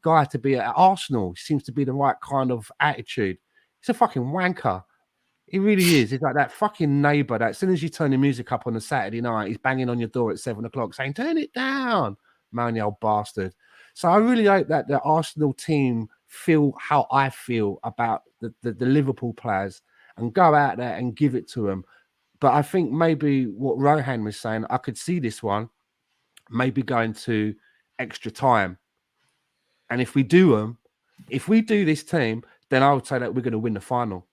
guy to be at Arsenal. He seems to be the right kind of attitude. He's a fucking wanker. He really is. He's like that fucking neighbour that as soon as you turn the music up on a Saturday night, he's banging on your door at 7:00 saying, "Turn it down, man, you old bastard." So I really hope that the Arsenal team feel how I feel about the Liverpool players and go out there and give it to them. But I think maybe what Rohan was saying, I could see this one maybe going to extra time. And if we do this team, then I would say that we're going to win the final.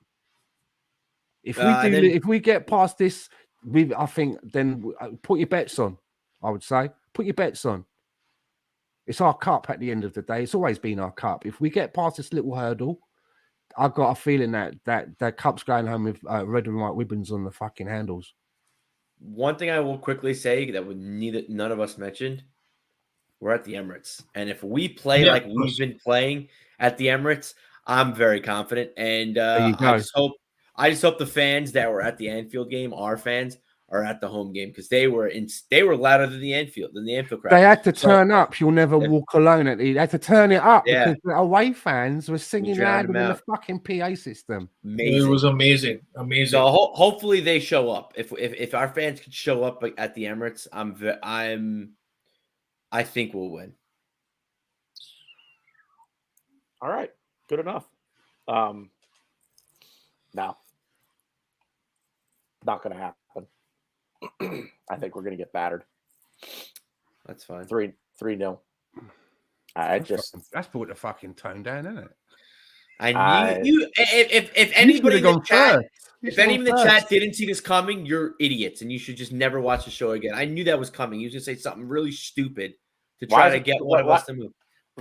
If we get past this, I think then put your bets on. I would say put your bets on. It's our cup at the end of the day. It's always been our cup. If we get past this little hurdle, I got a feeling that the cup's going home with red and white ribbons on the fucking handles. One thing I will quickly say that none of us mentioned, we're at the Emirates, and if we play Yeah, like of we've course. been playing at the Emirates, I'm very confident, and you I go. just hope the fans that were at the Anfield game, our fans, are at the home game because they were louder than the Anfield crowd. They had to So, turn up. You'll never if- walk alone. They had to turn it up Yeah. because the away fans were singing drowned louder them than the out. fucking PA system. amazing. It was amazing. Amazing. So hopefully they show up. If our fans could show up at the Emirates, I think we'll win. All right, good enough. No, not going to happen. I think we're going to get battered. That's fine. 3-0. That's brought the fucking tone down, isn't it? I knew if anybody in the chat, if anyone in the chat didn't see this coming, you're idiots, and you should just never watch the show again. I knew that was coming. He was gonna say something really stupid to try to get one of us to move.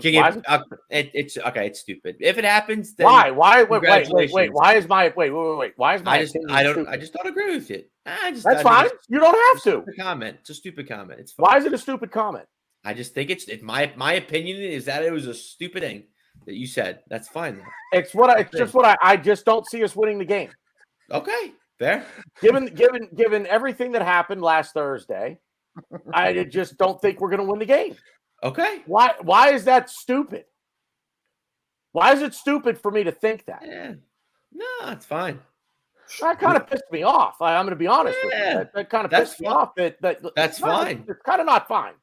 It's okay. It's stupid. If it happens, then why? Wait. congratulations. Why is my wait? Why is my? I just don't agree with it. That's fine. You don't have to. It's a stupid comment. It's fine. Why is it a stupid comment? I just think it's my opinion is that it was a stupid thing that you said. That's fine. Though. It's just what I just don't see us winning the game. Okay, fair. Given everything that happened last Thursday, I just don't think we're going to win the game. Okay. Why is that stupid? Why is it stupid for me to think that? Yeah. No, it's fine. That kind of pissed me off. I'm going to be honest with you. That kind of pissed me off. That's fine. It's kind of not fine.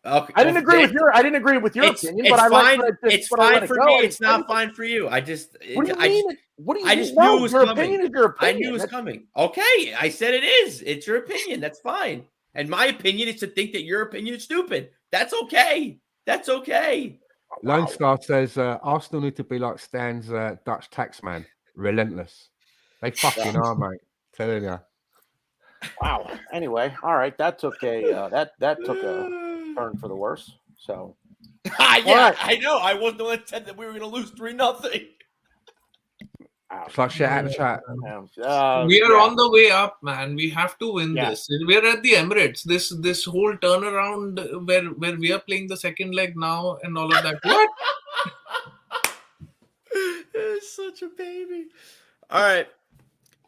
Okay. I didn't agree with your opinion, but it's I fine. like It's fine for me. It's not fine for you. What do you mean? What do you I mean? just knew it was Your coming. opinion is your opinion. I knew it was coming. Okay, I said it is. It's your opinion. That's fine. And my opinion is to think that your opinion is stupid. That's okay. That's okay. Lone Star says Arsenal need to be like Stan's Dutch taxman, relentless. They fucking are, mate. Telling you. Wow. Anyway, all right. That took a that took a turn for the worse. So yeah, right. I know. I wasn't the one that said that we were going to lose 3-0. It's like shit out of the chat. We are on the way up, man. We have to win this. We're at the Emirates. This whole turnaround where we are playing the second leg now and all of that. What? It's such a baby. All right.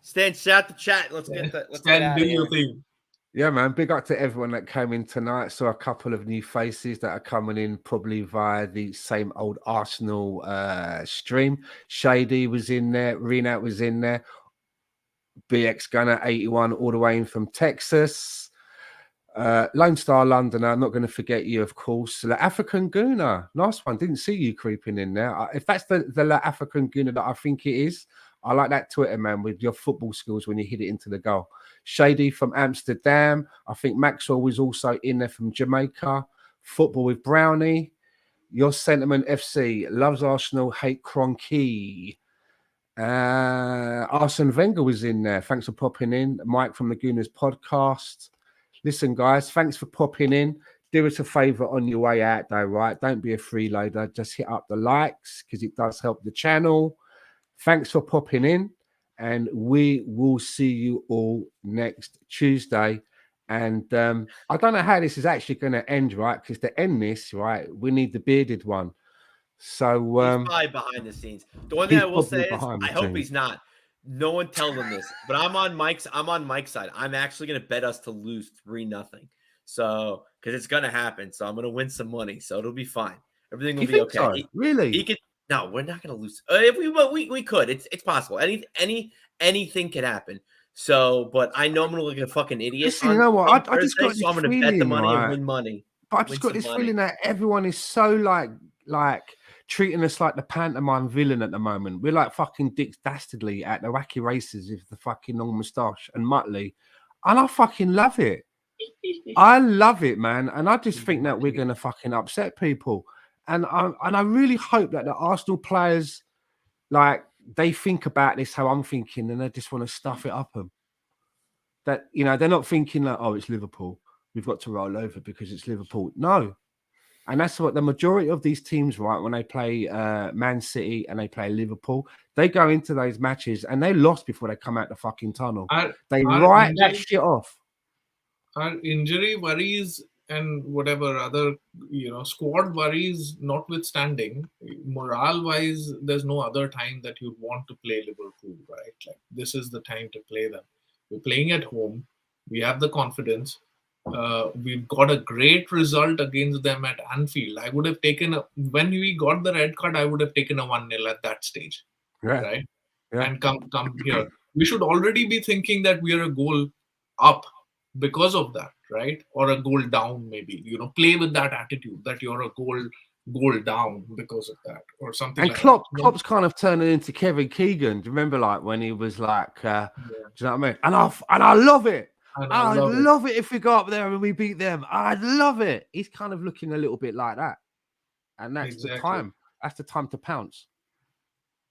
Stan, shout the chat. Let's get that. Stan, do your thing. Yeah, man. Big up to everyone that came in tonight. Saw a couple of new faces that are coming in probably via the same old Arsenal stream. Shady was in there. Renat was in there. BX Gunner 81 all the way in from Texas. Lone Star Londoner. I'm not going to forget you, of course. La African Gooner. Nice one. Didn't see you creeping in there. If that's the La African Gooner that I think it is, I like that Twitter, man, with your football skills when you hit it into the goal. Shady from Amsterdam. I think Maxwell was also in there from Jamaica. Football with Brownie. Your Sentiment FC. Loves Arsenal, hate Kroenke. Arsene Wenger was in there. Thanks for popping in. Mike from the Gooners podcast. Listen, guys, thanks for popping in. Do us a favour on your way out, though, right? Don't be a freeloader. Just hit up the likes because it does help the channel. Thanks for popping in, and we will see you all next Tuesday. And I don't know how this is actually going to end, right? Because to end this, right, we need the bearded one. So he's probably behind the scenes. The one thing I will say is, I hope he's not. No one tell them this, but I'm on Mike's side. I'm actually going to bet us to lose 3-0. So because it's going to happen. So I'm going to win some money. So it'll be fine. Everything will be okay. So? Really? He could. No, we're not going to lose. If we could. It's possible. Anything could happen. So, but I know I'm going to look like a fucking idiot. Listen, you know what? I just got so I'm going to bet the money and win money. But I just got this feeling that everyone is so like treating us like the pantomime villain at the moment. We're like fucking Dick Dastardly at the wacky races with the fucking long moustache and Muttley. And I fucking love it. I love it, man. And I just think that we're going to fucking upset people. And I really hope that the Arsenal players, like, they think about this how I'm thinking, and they just want to stuff it up them. That, you know, they're not thinking like, oh, it's Liverpool. We've got to roll over because it's Liverpool. No. And that's what the majority of these teams, right? When they play Man City and they play Liverpool, they go into those matches and they lost before they come out the fucking tunnel. They write that shit off. Our injury worries and whatever other squad worries notwithstanding, morale wise, there's no other time that you'd want to play Liverpool, right? Like this is the time to play them. We're playing at home. We have the confidence. We've got a great result against them at Anfield. I would have taken when we got the red card, I would have taken a 1-0 at that stage, right? Yeah. And come here. We should already be thinking that we are a goal up because of that, right? Or a goal down, maybe. Play with that attitude that you're a goal down because of that, or something. And like Klopp's kind of turning into Kevin Keegan. Do you remember, like when he was like, do you know what I mean? And I love it. I'd love it if we go up there and we beat them. I'd love it. He's kind of looking a little bit like that, and that's the time. That's the time to pounce.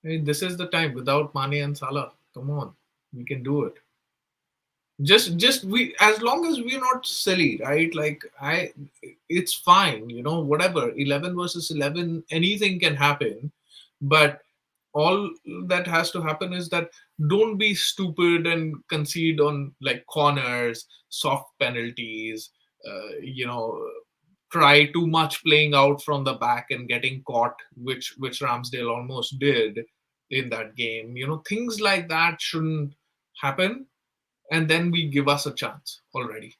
This is the time. Without Mane and Salah, come on, we can do it. Just we, as long as we're not silly, right? Like it's fine, whatever. 11 versus 11, anything can happen, but all that has to happen is that don't be stupid and concede on like corners, soft penalties, try too much playing out from the back and getting caught, which Ramsdale almost did in that game. Things like that shouldn't happen. And then we give us a chance already,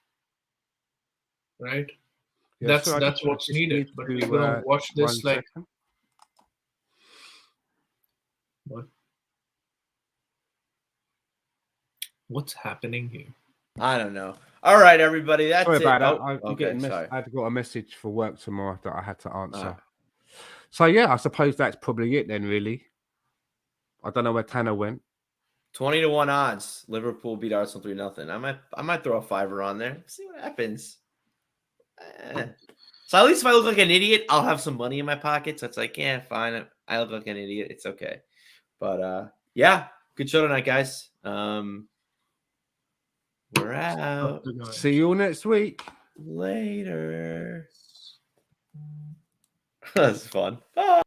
right? Yeah, that's what's needed. But we're gonna watch this like what? What's happening here? I don't know. All right, everybody. That's Sorry it. about that. Sorry. I got a message for work tomorrow that I had to answer. So yeah, I suppose that's probably it then. Really, I don't know where Tanner went. 20-1 odds. Liverpool beat Arsenal 3-0. I might throw a $5 on there. See what happens. So at least if I look like an idiot, I'll have some money in my pocket. So it's like, yeah, fine. I look like an idiot. It's okay. But yeah, good show tonight, guys. We're out. See you all next week. Later. That's fun. Bye.